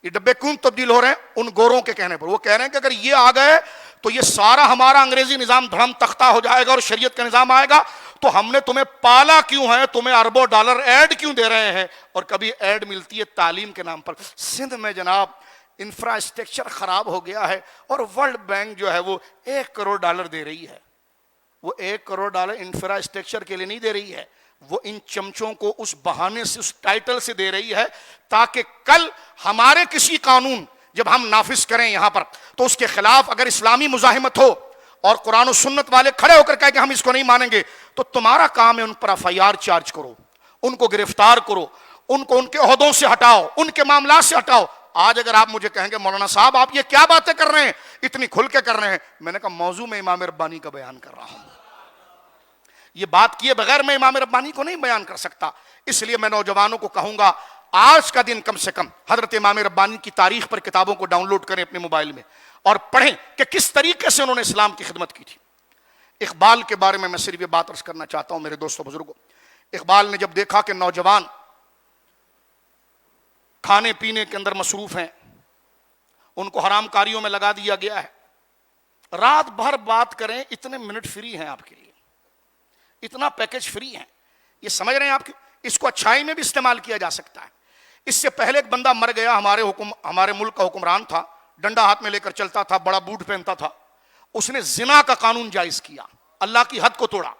یہ ڈبے کیوں تبدیل ہو رہے ہیں؟ ان گوروں کے کہنے پر. وہ کہہ رہے ہیں کہ اگر یہ آ گئے تو یہ سارا ہمارا انگریزی نظام دھڑم تختہ ہو جائے گا اور شریعت کا نظام آئے گا. تو ہم نے تمہیں پالا کیوں ہے، تمہیں اربوں ڈالر ایڈ کیوں دے رہے ہیں. اور کبھی ایڈ ملتی ہے تعلیم کے نام پر. سندھ میں جناب انفراسٹرکچر خراب ہو گیا ہے اور ورلڈ بینک جو ہے وہ $1 کروڑ دے رہی ہے. وہ $1 کروڑ انفراسٹرکچر کے لیے نہیں دے رہی ہے، وہ ان چمچوں کو اس بہانے سے، اس ٹائٹل سے دے رہی ہے تاکہ کل ہمارے کسی قانون جب ہم نافذ کریں یہاں پر تو اس کے خلاف اگر اسلامی مزاحمت ہو اور قرآن و سنت والے کھڑے ہو کر کہے کہ ہم اس کو نہیں مانیں گے تو تمہارا کام ہے ان پر FIR چارج کرو، ان کو گرفتار کرو، ان کو ان کے عہدوں سے ہٹاؤ، ان کے معاملات سے ہٹاؤ. آج اگر آپ مجھے کہیں گے مولانا صاحب آپ یہ کیا باتیں کر رہے ہیں، اتنی کھل کے کر رہے ہیں، میں نے کہا موضوع میں امام ربانی کا بیان کر رہا ہوں. یہ بات کیے بغیر میں امام ربانی کو نہیں بیان کر سکتا. اس لیے میں نوجوانوں کو کہوں گا آج کا دن کم سے کم حضرت امام ربانی کی تاریخ پر کتابوں کو ڈاؤن لوڈ کریں اپنے موبائل میں اور پڑھیں کہ کس طریقے سے انہوں نے اسلام کی خدمت کی تھی. اقبال کے بارے میں صرف یہ بات عرض کرنا چاہتا ہوں میرے دوستوں بزرگوں. اقبال نے جب دیکھا کہ نوجوان کھانے پینے کے اندر مصروف ہیں، ان کو حرام کاریوں میں لگا دیا گیا ہے، رات بھر بات کریں اتنے منٹ فری ہیں آپ کے لیے، اتنا پیکج فری ہے. یہ سمجھ رہے ہیں آپ اس کو اچھائی میں بھی استعمال کیا جا سکتا ہے. اس سے پہلے ایک بندہ مر گیا، ہمارے ملک کا حکمران تھا، ڈنڈا ہاتھ میں لے کر چلتا تھا، بڑا بوٹ پہنتا تھا. اس نے زنا کا قانون جائز کیا، اللہ کی حد کو توڑا.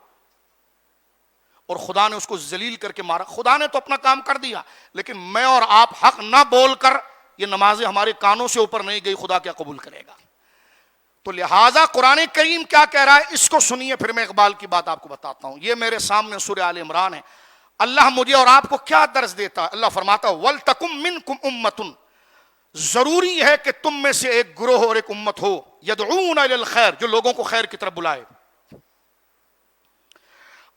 اور خدا نے اس کو ذلیل کر کے مارا. خدا نے تو اپنا کام کر دیا, لیکن میں اور آپ حق نہ بول کر یہ نمازیں ہمارے کانوں سے اوپر نہیں گئی, خدا کیا قبول کرے گا؟ تو لہٰذا قرآن کریم کیا کہہ رہا ہے اس کو سنیے, پھر میں اقبال کی بات آپ کو بتاتا ہوں. یہ میرے سامنے سورہ آل عمران ہے. اللہ مجھے اور آپ کو کیا درس دیتا ہے؟ اللہ فرماتا ہے وَلْتَكُمْ مِنْكُمْ أُمَّةٌ, ضروری ہے کہ تم میں سے ایک گروہ اور ایک امت ہو, يَدْعُونَ إِلَى الْخَيْرِ, جو لوگوں کو خیر کی طرف بلائے,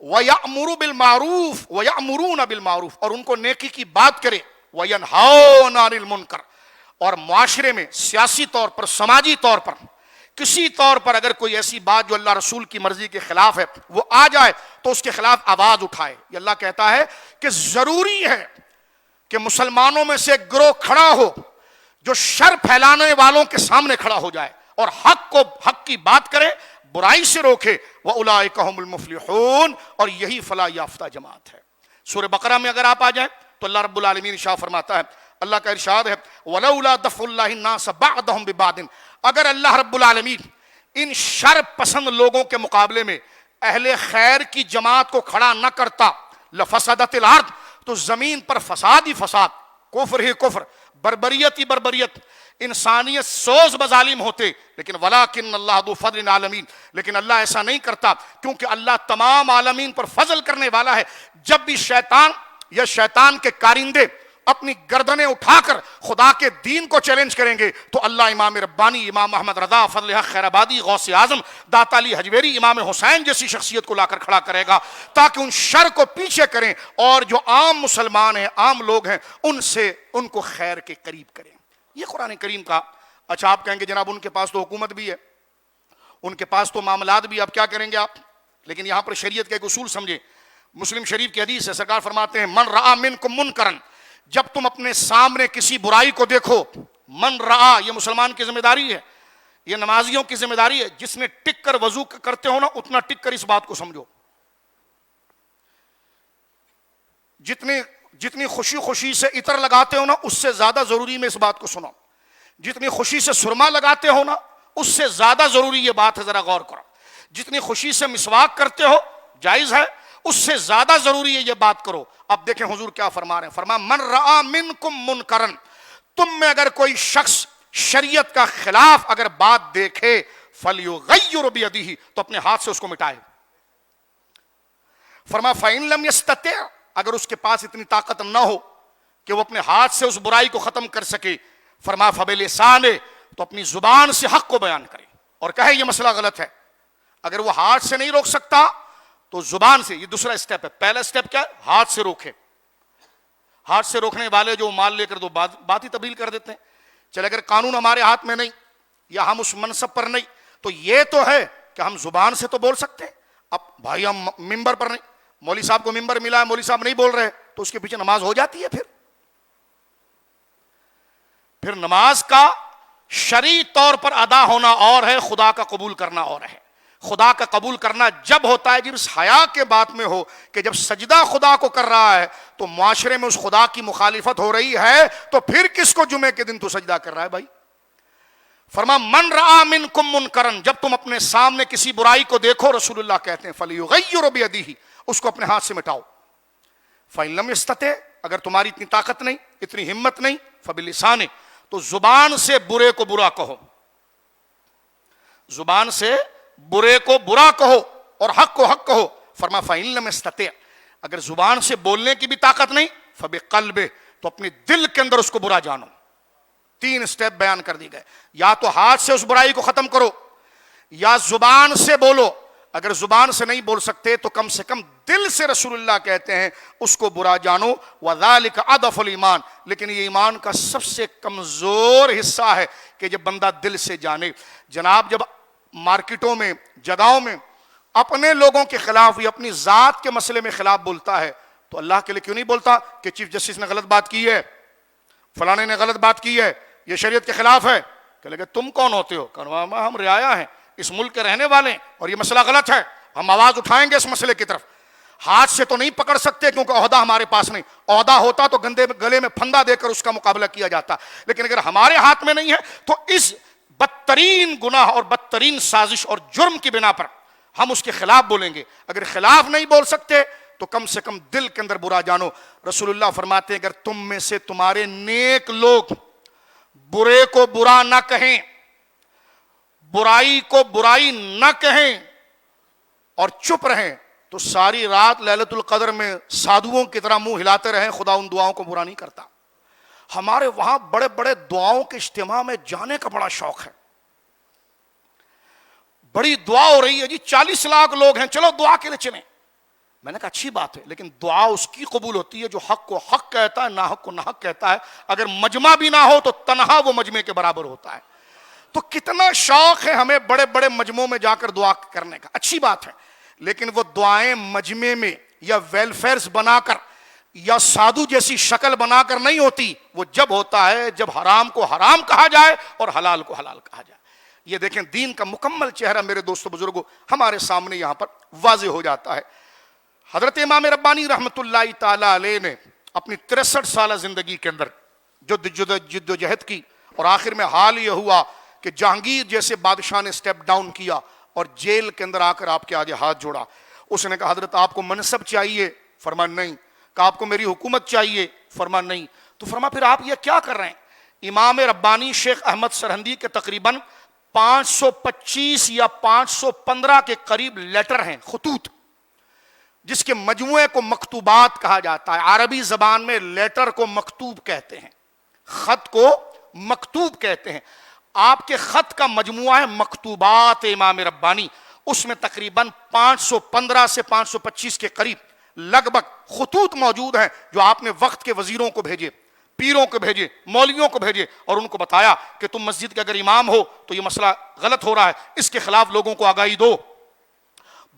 وَيَأْمُرُ بِالْمَعْرُوفِ وَيَأْمُرُونَ بِالْمَعْرُوفِ, اور ان کو نیکی کی بات کرے, وَيَنْهَوْنَ عَنِ الْمُنْكَرِ, اور معاشرے میں سیاسی طور پر, سماجی طور پر, کسی طور پر اگر کوئی ایسی بات جو اللہ رسول کی مرضی کے خلاف ہے وہ آ جائے تو اس کے خلاف آواز اٹھائے. یہ اللہ کہتا ہے کہ ضروری ہے کہ مسلمانوں میں سے ایک گروہ کھڑا ہو جو شر پھیلانے والوں کے سامنے کھڑا ہو جائے اور حق کی بات کرے, برائی سے روکے. وَأُولَٰئِكَ هُمُ الْمُفْلِحُونَ, اور یہی فلاح یافتہ جماعت ہے. سورہ بقرہ میں اگر آپ آ جائیں تو اللہ رب العالمین ارشاد فرماتا ہے, اللہ کا ارشاد ہے وَلَوْلَا دَفْعُ اللَّهِ النَّاسَ بَعْضَهُمْ بِبَعْضٍ, اگر اللہ رب العالمین ان شر پسند لوگوں کے مقابلے میں اہل خیر کی جماعت کو کھڑا نہ کرتا, لفسدت الارض, تو زمین پر فساد ہی فساد, کفر ہی کفر, بربریت ہی بربریت, انسانیت سوز بظالم ہوتے. لیکن ولیکن اللہ ذو فضل عالمین, لیکن اللہ ایسا نہیں کرتا کیونکہ اللہ تمام عالمین پر فضل کرنے والا ہے. جب بھی شیطان یا شیطان کے کارندے اپنی گردنیں اٹھا کر خدا کے دین کو چیلنج کریں گے تو اللہ امام ربانی, امام احمد رضا, فضل حق خیر آبادی, غوث اعظم, داتا علی حجویری, امام حسین جیسی شخصیت کو لا کر کھڑا کرے گا تاکہ ان شر کو پیچھے کریں اور جو عام مسلمان ہیں, عام لوگ ہیں, ان کو خیر کے قریب کریں. یہ قرآن کریم کا. اچھا آپ کہیں گے جناب ان کے پاس تو حکومت بھی ہے, ان کے پاس تو معاملات بھی, اب کیا کریں گے آپ؟ لیکن یہاں پر شریعت کا ایک اصول سمجھیں. مسلم شریف کی حدیث ہے, سرکار فرماتے ہیں من رآ منکم منکرن, جب تم اپنے سامنے کسی برائی کو دیکھو, من رآ یہ مسلمان کی ذمہ داری ہے, یہ نمازیوں کی ذمہ داری ہے. جس نے ٹک کر وضو کرتے ہو نا اتنا ٹک کر اس بات کو سمجھو, جتنی خوشی سے عطر لگاتے ہو نا اس سے زیادہ ضروری میں اس بات کو سنو, جتنی خوشی سے سرما لگاتے ہو نا اس سے زیادہ ضروری یہ بات ہے, ذرا غور کرو. جتنی خوشی سے مسواک کرتے ہو جائز ہے, اس سے زیادہ ضروری ہے یہ بات کرو. اب دیکھیں حضور کیا فرما رہے ہیں, فرما من رآ منکم منکرن, تم میں اگر کوئی شخص شریعت کا خلاف اگر بات دیکھے فلیغیر بیدہ, تو اپنے ہاتھ سے اس کو مٹائے. فرما فإن لم یستطع, اگر اس کے پاس اتنی طاقت نہ ہو کہ وہ اپنے ہاتھ سے اس برائی کو ختم کر سکے, فرما فبلسانہ, تو اپنی زبان سے حق کو بیان کرے اور کہے یہ مسئلہ غلط ہے. اگر وہ ہاتھ سے نہیں روک سکتا تو زبان سے, یہ دوسرا اسٹیپ ہے. پہلا اسٹیپ کیا ہے؟ ہاتھ سے روکے. ہاتھ سے روکنے والے جو مال لے کر دو بات ہی تبدیل کر دیتے ہیں. چلے اگر قانون ہمارے ہاتھ میں نہیں یا ہم اس منصب پر نہیں تو یہ تو ہے کہ ہم زبان سے تو بول سکتے ہیں. اب بھائی ہم ممبر پر نہیں, مولوی صاحب کو ممبر ملا ہے, مولوی صاحب نہیں بول رہے تو اس کے پیچھے نماز ہو جاتی ہے. پھر نماز کا شرعی طور پر ادا ہونا اور ہے, خدا کا قبول کرنا اور ہے. خدا کا قبول کرنا جب ہوتا ہے جب اس حیا کے بات میں ہو کہ جب سجدہ خدا کو کر رہا ہے تو معاشرے میں اس خدا کی مخالفت ہو رہی ہے, تو پھر کس کو جمعے کے دن تو سجدہ کر رہا ہے بھائی. فرما من رآ منکم منکرن, جب تم اپنے سامنے کسی برائی کو دیکھو, رسول اللہ کہتے ہیں فلیغیر بیدہ, اس کو اپنے ہاتھ سے مٹاؤ. فإن لم یستطع, اگر تمہاری اتنی طاقت نہیں, اتنی ہمت نہیں, فبلسانہ, تو زبان سے برے کو برا کہو, زبان سے برے کو برا کہو اور حق کو حق کہو. فرما فإن لم یستطع, اگر زبان سے بولنے کی بھی طاقت نہیں, فبقلبہ, تو اپنے دل کے اندر اس کو برا جانو. 3 اسٹیپ بیان کر دی گئے, یا تو ہاتھ سے اس برائی کو ختم کرو, یا زبان سے بولو. اگر زبان سے نہیں بول سکتے تو کم سے کم دل سے, رسول اللہ کہتے ہیں, اس کو برا جانو. وذالک اضعف الایمان, لیکن یہ ایمان کا سب سے کمزور حصہ ہے کہ جب بندہ دل سے جانے. جناب جب مارکیٹوں میں, جگہوں میں اپنے لوگوں کے خلاف یا اپنی ذات کے مسئلے میں خلاف بولتا ہے تو اللہ کے لیے کیوں نہیں بولتا کہ چیف جسٹس نے غلط بات کی ہے, فلانے نے غلط بات کی ہے, یہ شریعت کے خلاف ہے. کہ لگے تم کون ہوتے ہو؟ کہ ہم رعایا ہیں, اس ملک کے رہنے والے ہیں, اور یہ مسئلہ غلط ہے, ہم آواز اٹھائیں گے اس مسئلے کی طرف. ہاتھ سے تو نہیں پکڑ سکتے کیونکہ عہدہ ہمارے پاس نہیں, عہدہ ہوتا تو گلے میں پھندا دے کر اس کا مقابلہ کیا جاتا, لیکن اگر ہمارے ہاتھ میں نہیں ہے تو اس بدترین گناہ اور بدترین سازش اور جرم کی بنا پر ہم اس کے خلاف بولیں گے. اگر خلاف نہیں بول سکتے تو کم سے کم دل کے اندر برا جانو. رسول اللہ فرماتے ہیں اگر تم میں سے تمہارے نیک لوگ برے کو برا نہ کہیں, برائی کو برائی نہ کہیں اور چپ رہیں, تو ساری رات لیلۃ القدر میں سادھوؤں کی طرح منہ ہلاتے رہیں, خدا ان دعاؤں کو برا نہیں کرتا. ہمارے وہاں بڑے بڑے دعاؤں کے اجتماع میں جانے کا بڑا شوق ہے. بڑی دعا ہو رہی ہے جی, 40 لاکھ لوگ ہیں, چلو دعا کے لیے چلیں. میں نے کہا اچھی بات ہے, لیکن دعا اس کی قبول ہوتی ہے جو حق کو حق کہتا ہے, ناحق کو ناحق کہتا ہے. اگر مجمع بھی نہ ہو تو تنہا وہ مجمع کے برابر ہوتا ہے. تو کتنا شوق ہے ہمیں بڑے بڑے مجمعوں میں جا کر دعا کرنے کا, اچھی بات ہے, لیکن وہ دعائیں مجمع میں یا ویلفیئرز بنا کر یا سادھو جیسی شکل بنا کر نہیں ہوتی. وہ جب ہوتا ہے جب حرام کو حرام کہا جائے اور حلال کو حلال کہا جائے. یہ دیکھیں دین کا مکمل چہرہ میرے دوستو بزرگوں ہمارے سامنے یہاں پر واضح ہو جاتا ہے. حضرت امام ربانی رحمت اللہ تعالی علیہ نے اپنی 63 سالہ زندگی کے اندر جد و جہد کی, اور آخر میں حال یہ ہوا کہ جہانگیر جیسے بادشاہ نے سٹیپ ڈاؤن کیا اور جیل کے اندر آ کر آپ کے آگے ہاتھ جوڑا. اس نے کہا حضرت آپ کو منصب چاہیے؟ فرما نہیں. کہا آپ کو میری حکومت چاہیے؟ فرما نہیں. تو فرما پھر آپ یہ کیا کر رہے ہیں؟ امام ربانی شیخ احمد سرہندی کے تقریباً 525 یا 515 کے قریب لیٹر ہیں, خطوط, جس کے مجموعے کو مکتوبات کہا جاتا ہے. عربی زبان میں لیٹر کو مکتوب کہتے ہیں, خط کو مکتوب کہتے ہیں. آپ کے خط کا مجموعہ ہے مکتوبات امام ربانی. اس میں تقریباً 515 سے 525 کے قریب لگ بھگ خطوط موجود ہیں جو آپ نے وقت کے وزیروں کو بھیجے, پیروں کو بھیجے, مولویوں کو بھیجے, اور ان کو بتایا کہ تم مسجد کے اگر امام ہو تو یہ مسئلہ غلط ہو رہا ہے, اس کے خلاف لوگوں کو آگاہی دو.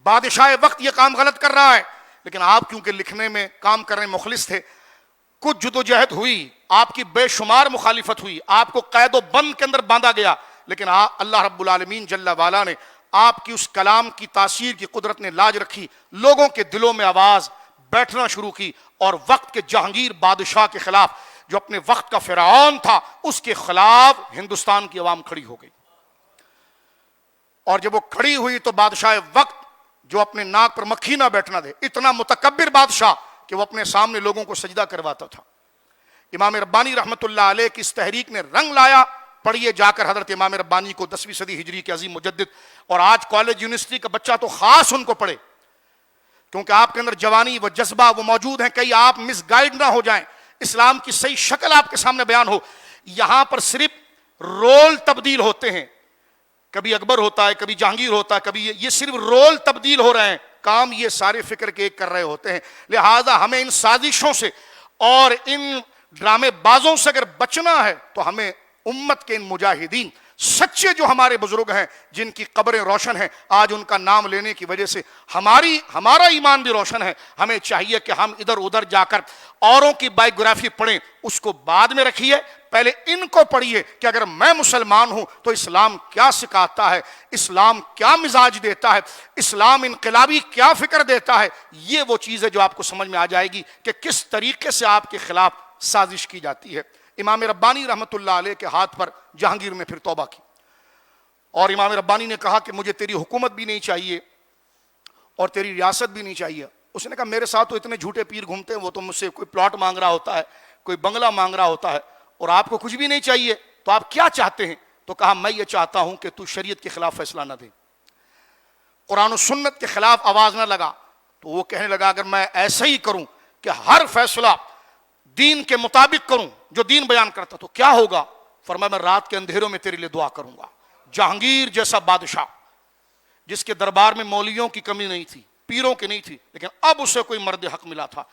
بادشاہ وقت یہ کام غلط کر رہا ہے, لیکن آپ کیونکہ لکھنے میں کام کرنے مخلص تھے, کچھ جدوجہد ہوئی, آپ کی بے شمار مخالفت ہوئی, آپ کو قید و بند کے اندر باندھا گیا, لیکن اللہ رب العالمین جل وعلا نے آپ کی اس کلام کی تاثیر کی قدرت نے لاج رکھی, لوگوں کے دلوں میں آواز بیٹھنا شروع کی, اور وقت کے جہانگیر بادشاہ کے خلاف جو اپنے وقت کا فرعون تھا اس کے خلاف ہندوستان کی عوام کھڑی ہو گئی. اور جب وہ کھڑی ہوئی تو بادشاہ وقت جو اپنے ناک پر مکھی نہ بیٹھنا دے, اتنا متکبر بادشاہ کہ وہ اپنے سامنے لوگوں کو سجدہ کرواتا تھا. امام ربانی رحمت اللہ علیہ کی اس تحریک نے رنگ لایا. پڑھیے جا کر حضرت امام ربانی کو 10ویں صدی ہجری کے عظیم مجدد, اور آج کالج یونیورسٹی کا بچہ تو خاص ان کو پڑھے, کیونکہ آپ کے اندر جوانی و جذبہ وہ موجود ہیں, کہیں آپ مس گائیڈ نہ ہو جائیں, اسلام کی صحیح شکل آپ کے سامنے بیان ہو. یہاں پر صرف رول تبدیل ہوتے ہیں, کبھی اکبر ہوتا ہے, کبھی جہانگیر ہوتا ہے, کبھی یہ صرف رول تبدیل ہو رہے ہیں, کام یہ سارے فکر کے ایک کر رہے ہوتے ہیں. لہذا ہمیں ان سازشوں سے اور ان ڈرامے بازوں سے اگر بچنا ہے تو ہمیں امت کے ان مجاہدین سچے جو ہمارے بزرگ ہیں جن کی قبریں روشن ہیں, آج ان کا نام لینے کی وجہ سے ہمارا ایمان بھی روشن ہے. ہمیں چاہیے کہ ہم ادھر ادھر جا کر اوروں کی بائیوگرافی پڑھیں, اس کو بعد میں رکھیے, پہلے ان کو پڑھیے کہ اگر میں مسلمان ہوں تو اسلام کیا سکھاتا ہے, اسلام کیا مزاج دیتا ہے, اسلام انقلابی کیا فکر دیتا ہے. یہ وہ چیز ہے جو آپ کو سمجھ میں آ جائے گی کہ کس طریقے سے آپ کے خلاف سازش کی جاتی ہے. امام ربانی رحمت اللہ علیہ کے ہاتھ پر جہانگیر نے پھر توبہ کی, اور امام ربانی نے کہا کہ مجھے تیری حکومت بھی نہیں چاہیے اور تیری ریاست بھی نہیں چاہیے. اس نے کہا میرے ساتھ تو اتنے جھوٹے پیر گھومتے ہیں, وہ تو مجھ سے کوئی پلاٹ مانگ رہا ہوتا ہے, کوئی بنگلہ مانگ رہا ہوتا ہے, اور آپ کو کچھ بھی نہیں چاہیے, تو آپ کیا چاہتے ہیں؟ تو کہا میں یہ چاہتا ہوں کہ تو شریعت کے خلاف فیصلہ نہ دے, قرآن و سنت کے خلاف آواز نہ لگا. تو وہ کہنے لگا اگر میں ایسا ہی کروں کہ ہر فیصلہ دین کے مطابق کروں جو دین بیان کرتا تو کیا ہوگا؟ فرمایا میں رات کے اندھیروں میں تیرے لیے دعا کروں گا. جہانگیر جیسا بادشاہ جس کے دربار میں مولویوں کی کمی نہیں تھی, پیروں کی نہیں تھی, لیکن اب اسے کوئی مرد حق ملا تھا,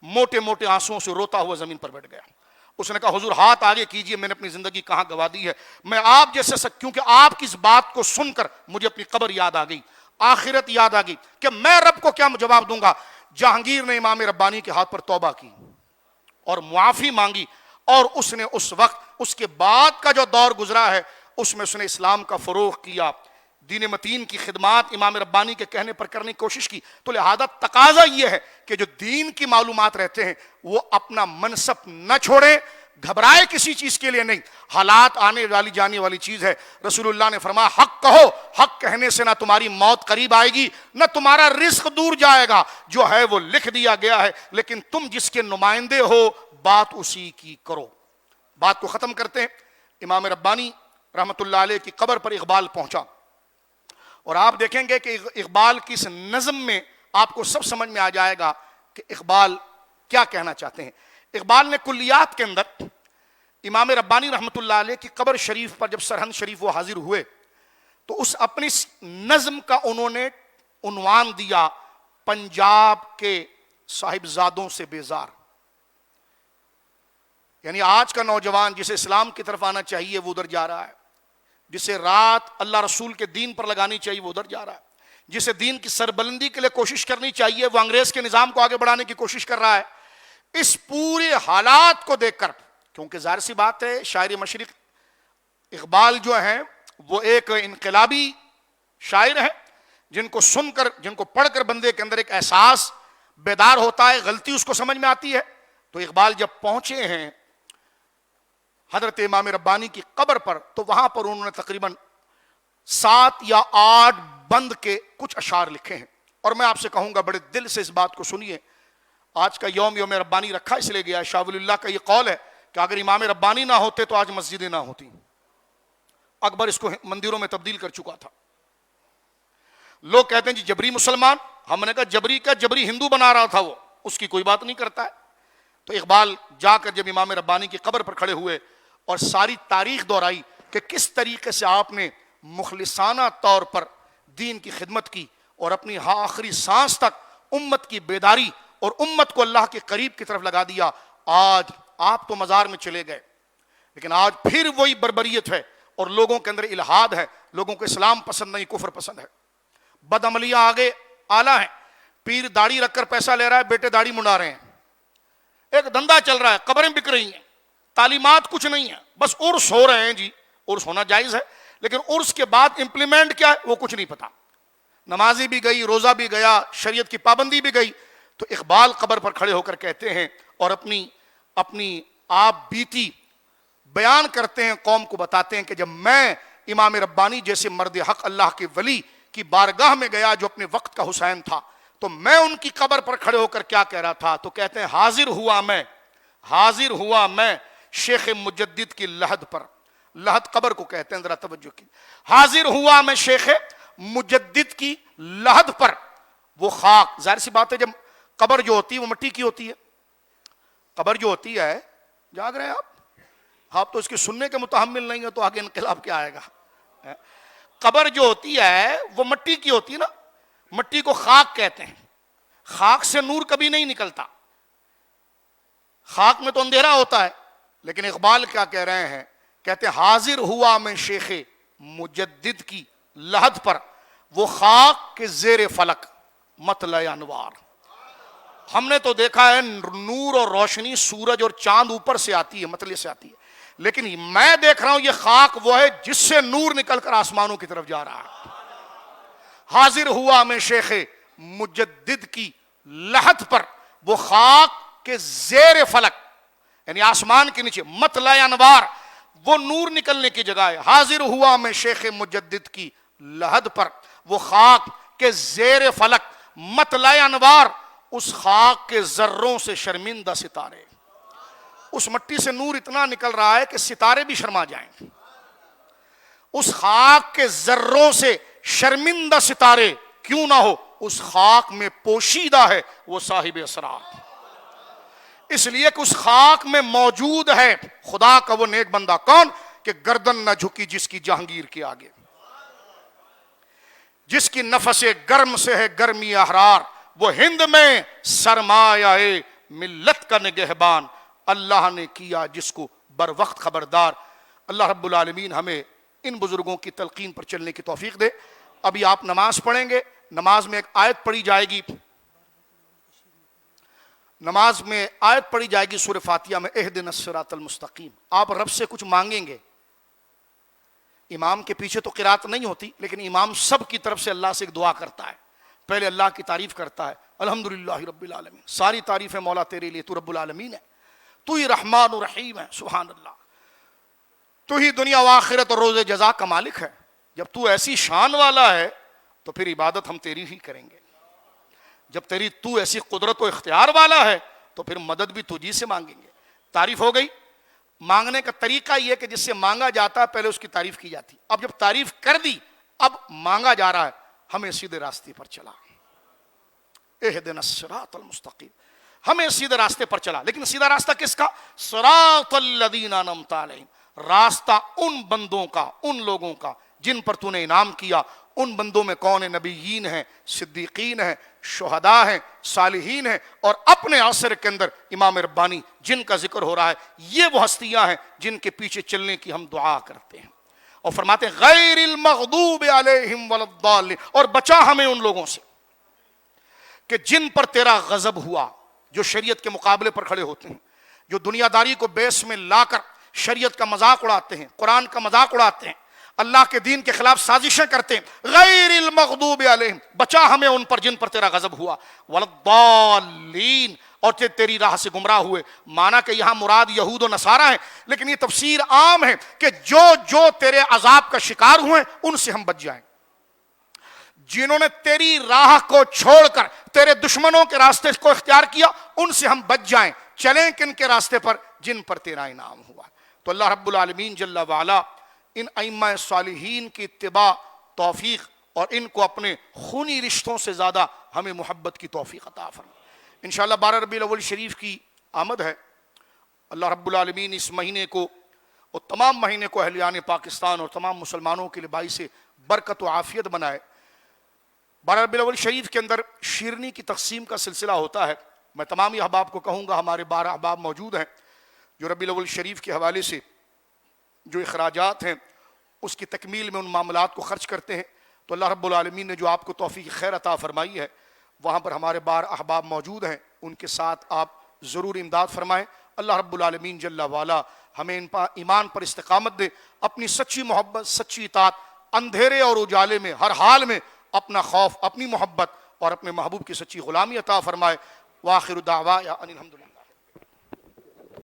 موٹے موٹے آنسوؤں سے روتا ہوا زمین پر بیٹھ گیا. اس نے کہا حضور ہاتھ آگے کیجئے, میں نے اپنی زندگی کہاں گوا دی ہے, میں آپ جیسے کیونکہ آپ کی اس بات کو سن کر مجھے اپنی قبر یاد آ گئی, آخرت یاد آ گئی کہ میں رب کو کیا جواب دوں گا. جہانگیر نے امام ربانی کے ہاتھ پر توبہ کی اور معافی مانگی, اور اس نے اس وقت اس کے بعد کا جو دور گزرا ہے اس میں اس نے اسلام کا فروغ کیا, دین متین کی خدمات امام ربانی کے کہنے پر کرنے کی کوشش کی. تو لہذا تقاضا یہ ہے کہ جو دین کی معلومات رہتے ہیں وہ اپنا منصب نہ چھوڑیں, گھبرائے کسی چیز کے لیے نہیں. حالات آنے والی جانے والی چیز ہے. رسول اللہ نے فرمایا حق کہو, حق کہنے سے نہ تمہاری موت قریب آئے گی نہ تمہارا رزق دور جائے گا, جو ہے وہ لکھ دیا گیا ہے, لیکن تم جس کے نمائندے ہو بات اسی کی کرو. بات کو ختم کرتے ہیں. امام ربانی رحمت اللہ علیہ کی قبر پر اقبال پہنچا, اور آپ دیکھیں گے کہ اقبال کی اس نظم میں آپ کو سب سمجھ میں آ جائے گا کہ اقبال کیا کہنا چاہتے ہیں. اقبال نے کلیات کے اندر امام ربانی رحمت اللہ علیہ کی قبر شریف پر جب سرہند شریف وہ حاضر ہوئے تو اس اپنی نظم کا انہوں نے عنوان دیا پنجاب کے صاحبزادوں سے بیزار. یعنی آج کا نوجوان جسے اسلام کی طرف آنا چاہیے وہ ادھر جا رہا ہے, جسے رات اللہ رسول کے دین پر لگانی چاہیے وہ ادھر جا رہا ہے, جسے دین کی سربلندی کے لیے کوشش کرنی چاہیے وہ انگریز کے نظام کو آگے بڑھانے کی کوشش کر رہا ہے. اس پورے حالات کو دیکھ کر, کیونکہ ظاہر سی بات ہے شاعر مشرق اقبال جو ہیں وہ ایک انقلابی شاعر ہیں, جن کو سن کر جن کو پڑھ کر بندے کے اندر ایک احساس بیدار ہوتا ہے, غلطی اس کو سمجھ میں آتی ہے. تو اقبال جب پہنچے ہیں حضرت امام ربانی کی قبر پر تو وہاں پر انہوں نے تقریباً 7 یا 8 بند کے کچھ اشعار لکھے ہیں. اور میں آپ سے کہوں گا بڑے دل سے اس بات کو سنیے. آج کا یوم ربانی رکھا اس لیے گیا, شاہ ولی اللہ کا یہ قول ہے کہ اگر امام ربانی نہ ہوتے تو آج مسجدیں نہ ہوتی. اکبر اس کو مندروں میں تبدیل کر چکا تھا. لوگ کہتے ہیں جی جبری مسلمان, ہم نے کہا جبری کا جبری ہندو بنا رہا تھا, وہ اس کی کوئی بات نہیں کرتا ہے. تو اقبال جا کر جب امام ربانی کی قبر پر کھڑے ہوئے اور ساری تاریخ دہرائی کہ کس طریقے سے آپ نے مخلصانہ طور پر دین کی خدمت کی اور اپنی آخری سانس تک امت کی بیداری اور امت کو اللہ کے قریب کی طرف لگا دیا. آج آپ تو مزار میں چلے گئے, لیکن آج پھر وہی بربریت ہے اور لوگوں کے اندر الہاد ہے, لوگوں کو اسلام پسند نہیں کفر پسند ہے. بد عملیاں آگے اعلیٰ ہیں, پیر داڑھی رکھ کر پیسہ لے رہا ہے, بیٹے داڑھی منڈا رہے ہیں, ایک دھندا چل رہا ہے, قبریں بک رہی ہیں, تعلیمات کچھ نہیں ہے, بس عرس ہو رہے ہیں. جی عرس ہونا جائز ہے, لیکن عرس کے بعد امپلیمنٹ کیا ہے وہ کچھ نہیں پتا. نمازی بھی گئی, روزہ بھی گیا, شریعت کی پابندی بھی گئی. تو اقبال قبر پر کھڑے ہو کر کہتے ہیں اور اپنی آپ بیتی بیان کرتے ہیں, قوم کو بتاتے ہیں کہ جب میں امام ربانی جیسے مرد حق اللہ کے ولی کی بارگاہ میں گیا جو اپنے وقت کا حسین تھا, تو میں ان کی قبر پر کھڑے ہو کر کیا کہہ رہا تھا. تو کہتے ہیں حاضر ہوا میں شیخ مجدد کی لحد پر. لحد قبر کو کہتے ہیں, ذرا توجہ کی. حاضر ہوا میں شیخ مجدد کی لحد پر. وہ خاک, ظاہر سی بات ہے جب قبر جو ہوتی ہے وہ مٹی کی ہوتی ہے. قبر جو ہوتی ہے, جاگ رہے ہیں آپ تو اس کے سننے کے متحمل نہیں ہے تو آگے انقلاب کیا آئے گا. قبر جو ہوتی ہے وہ مٹی کی ہوتی ہے نا, مٹی کو خاک کہتے ہیں. خاک سے نور کبھی نہیں نکلتا, خاک میں تو اندھیرا ہوتا ہے. لیکن اقبال کیا کہہ رہے ہیں, کہتے ہیں حاضر ہوا میں شیخ مجدد کی لحد پر, وہ خاک کے زیر فلک مطلع انوار. ہم نے تو دیکھا ہے نور اور روشنی سورج اور چاند اوپر سے آتی ہے, مطلع سے آتی ہے, لیکن میں دیکھ رہا ہوں یہ خاک وہ ہے جس سے نور نکل کر آسمانوں کی طرف جا رہا ہے. حاضر ہوا میں شیخ مجدد کی لحد پر, وہ خاک کے زیر فلک یعنی آسمان کے نیچے مطلع انوار, وہ نور نکلنے کی جگہ ہے. حاضر ہوا میں شیخ مجدد کی لحد پر, وہ خاک کے زیر فلک مطلع انوار, اس خاک کے ذروں سے شرمندہ ستارے. اس مٹی سے نور اتنا نکل رہا ہے کہ ستارے بھی شرما جائیں. اس خاک کے ذروں سے شرمندہ ستارے کیوں نہ ہو, اس خاک میں پوشیدہ ہے وہ صاحب اسرار. اس لیے کہ اس خاک میں موجود ہے خدا کا وہ نیک بندہ. کون؟ کہ گردن نہ جھکی جس کی جہانگیر کے آگے, جس کی نفس گرم سے ہے گرمی احرار, وہ ہند میں سرمایہ ملت کا نگہبان, اللہ نے کیا جس کو بر وقت خبردار. اللہ رب العالمین ہمیں ان بزرگوں کی تلقین پر چلنے کی توفیق دے. ابھی آپ نماز پڑھیں گے, نماز میں ایک آیت پڑھی جائے گی, نماز میں آیت پڑھی جائے گی سورہ فاتحہ میں, اہدنا الصراط المستقیم. آپ رب سے کچھ مانگیں گے, امام کے پیچھے تو قرات نہیں ہوتی, لیکن امام سب کی طرف سے اللہ سے ایک دعا کرتا ہے. پہلے اللہ کی تعریف کرتا ہے, الحمدللہ رب العالمین, ساری تعریفیں مولا تیرے لیے, تو رب العالمین ہے. تو ہی رحمان و رحیم ہے، سبحان اللہ، تو ہی دنیا و آخرت اور روز جزا کا مالک ہے۔ جب تو ایسی شان والا ہے تو پھر عبادت ہم تیری ہی کریں گے، جب تو ایسی قدرت و اختیار والا ہے تو پھر مدد بھی تجھی سے مانگیں گے۔ تعریف ہو گئی۔ مانگنے کا طریقہ یہ کہ جس سے مانگا جاتا ہے پہلے اس کی تعریف کی جاتی، اب جب تعریف کر دی اب مانگا جا رہا ہے، ہمیں سیدھے راستے پر چلا، اہدنا الصراط المستقیم، ہمیں سیدھے راستے پر چلا۔ لیکن سیدھا راستہ کس کا؟ صراط الذین انعمت علیہم، راستہ ان بندوں کا، ان لوگوں کا جن پر تو نے انعام کیا۔ ان بندوں میں کون ہیں؟ نبیین ہیں، صدیقین ہیں، شہداء ہیں، صالحین ہیں، اور اپنے عصر کے اندر امام ربانی جن کا ذکر ہو رہا ہے، یہ وہ ہستیاں ہیں جن کے پیچھے چلنے کی ہم دعا کرتے ہیں۔ اور فرماتے ہیں غیر المغضوب علیہم ولا الضالین، اور بچا ہمیں ان لوگوں سے کہ جن پر تیرا غضب ہوا، جو شریعت کے مقابلے پر کھڑے ہوتے ہیں، جو دنیا داری کو بیس میں لا کر شریعت کا مذاق اڑاتے ہیں، قرآن کا مذاق اڑاتے ہیں، اللہ کے دین کے خلاف سازشیں کرتے ہیں۔ غیر المغضوب علیہم، بچا ہمیں ان پر جن پر تیرا غضب ہوا، ولا الضالین، اور تیری راہ سے گمراہ ہوئے۔ مانا کہ یہاں مراد یہود و نصارہ ہیں، لیکن یہ تفسیر عام ہے کہ جو تیرے عذاب کا شکار ہوئے ان سے ہم بچ جائیں، جنہوں نے تیری راہ کو چھوڑ کر تیرے دشمنوں کے راستے کو اختیار کیا ان سے ہم بچ جائیں۔ چلیں کن کے راستے پر؟ جن پر تیرا انعام ہوا۔ تو اللہ رب العالمین جل وعلا ان ائمہ صالحین کی اتباع توفیق اور ان کو اپنے خونی رشتوں سے زیادہ ہمیں محبت کی توفیق عطا فرمائے۔ انشاءاللہ 12 ربیع الاول شریف کی آمد ہے۔ اللہ رب العالمین اس مہینے کو اور تمام مہینے کو اہلیان پاکستان اور تمام مسلمانوں کے لیے باعث برکت و عافیت بنائے۔ 12 ربیع الاول شریف کے اندر شیرنی کی تقسیم کا سلسلہ ہوتا ہے۔ میں تمام ہی احباب کو کہوں گا، ہمارے 12 احباب موجود ہیں جو ربیع الاول شریف کے حوالے سے جو اخراجات ہیں اس کی تکمیل میں ان معاملات کو خرچ کرتے ہیں۔ تو اللہ رب العالمین نے جو آپ کو توفیق خیر عطا فرمائی ہے، وہاں پر ہمارے 12 احباب موجود ہیں، ان کے ساتھ آپ ضرور امداد فرمائیں۔ اللہ رب العالمین جل وعلا ہمیں ایمان پر استقامت دے، اپنی سچی محبت، سچی اطاعت، اندھیرے اور اجالے میں ہر حال میں اپنا خوف، اپنی محبت اور اپنے محبوب کی سچی غلامی عطا فرمائے۔ وآخر دعوانا ان الحمدللہ۔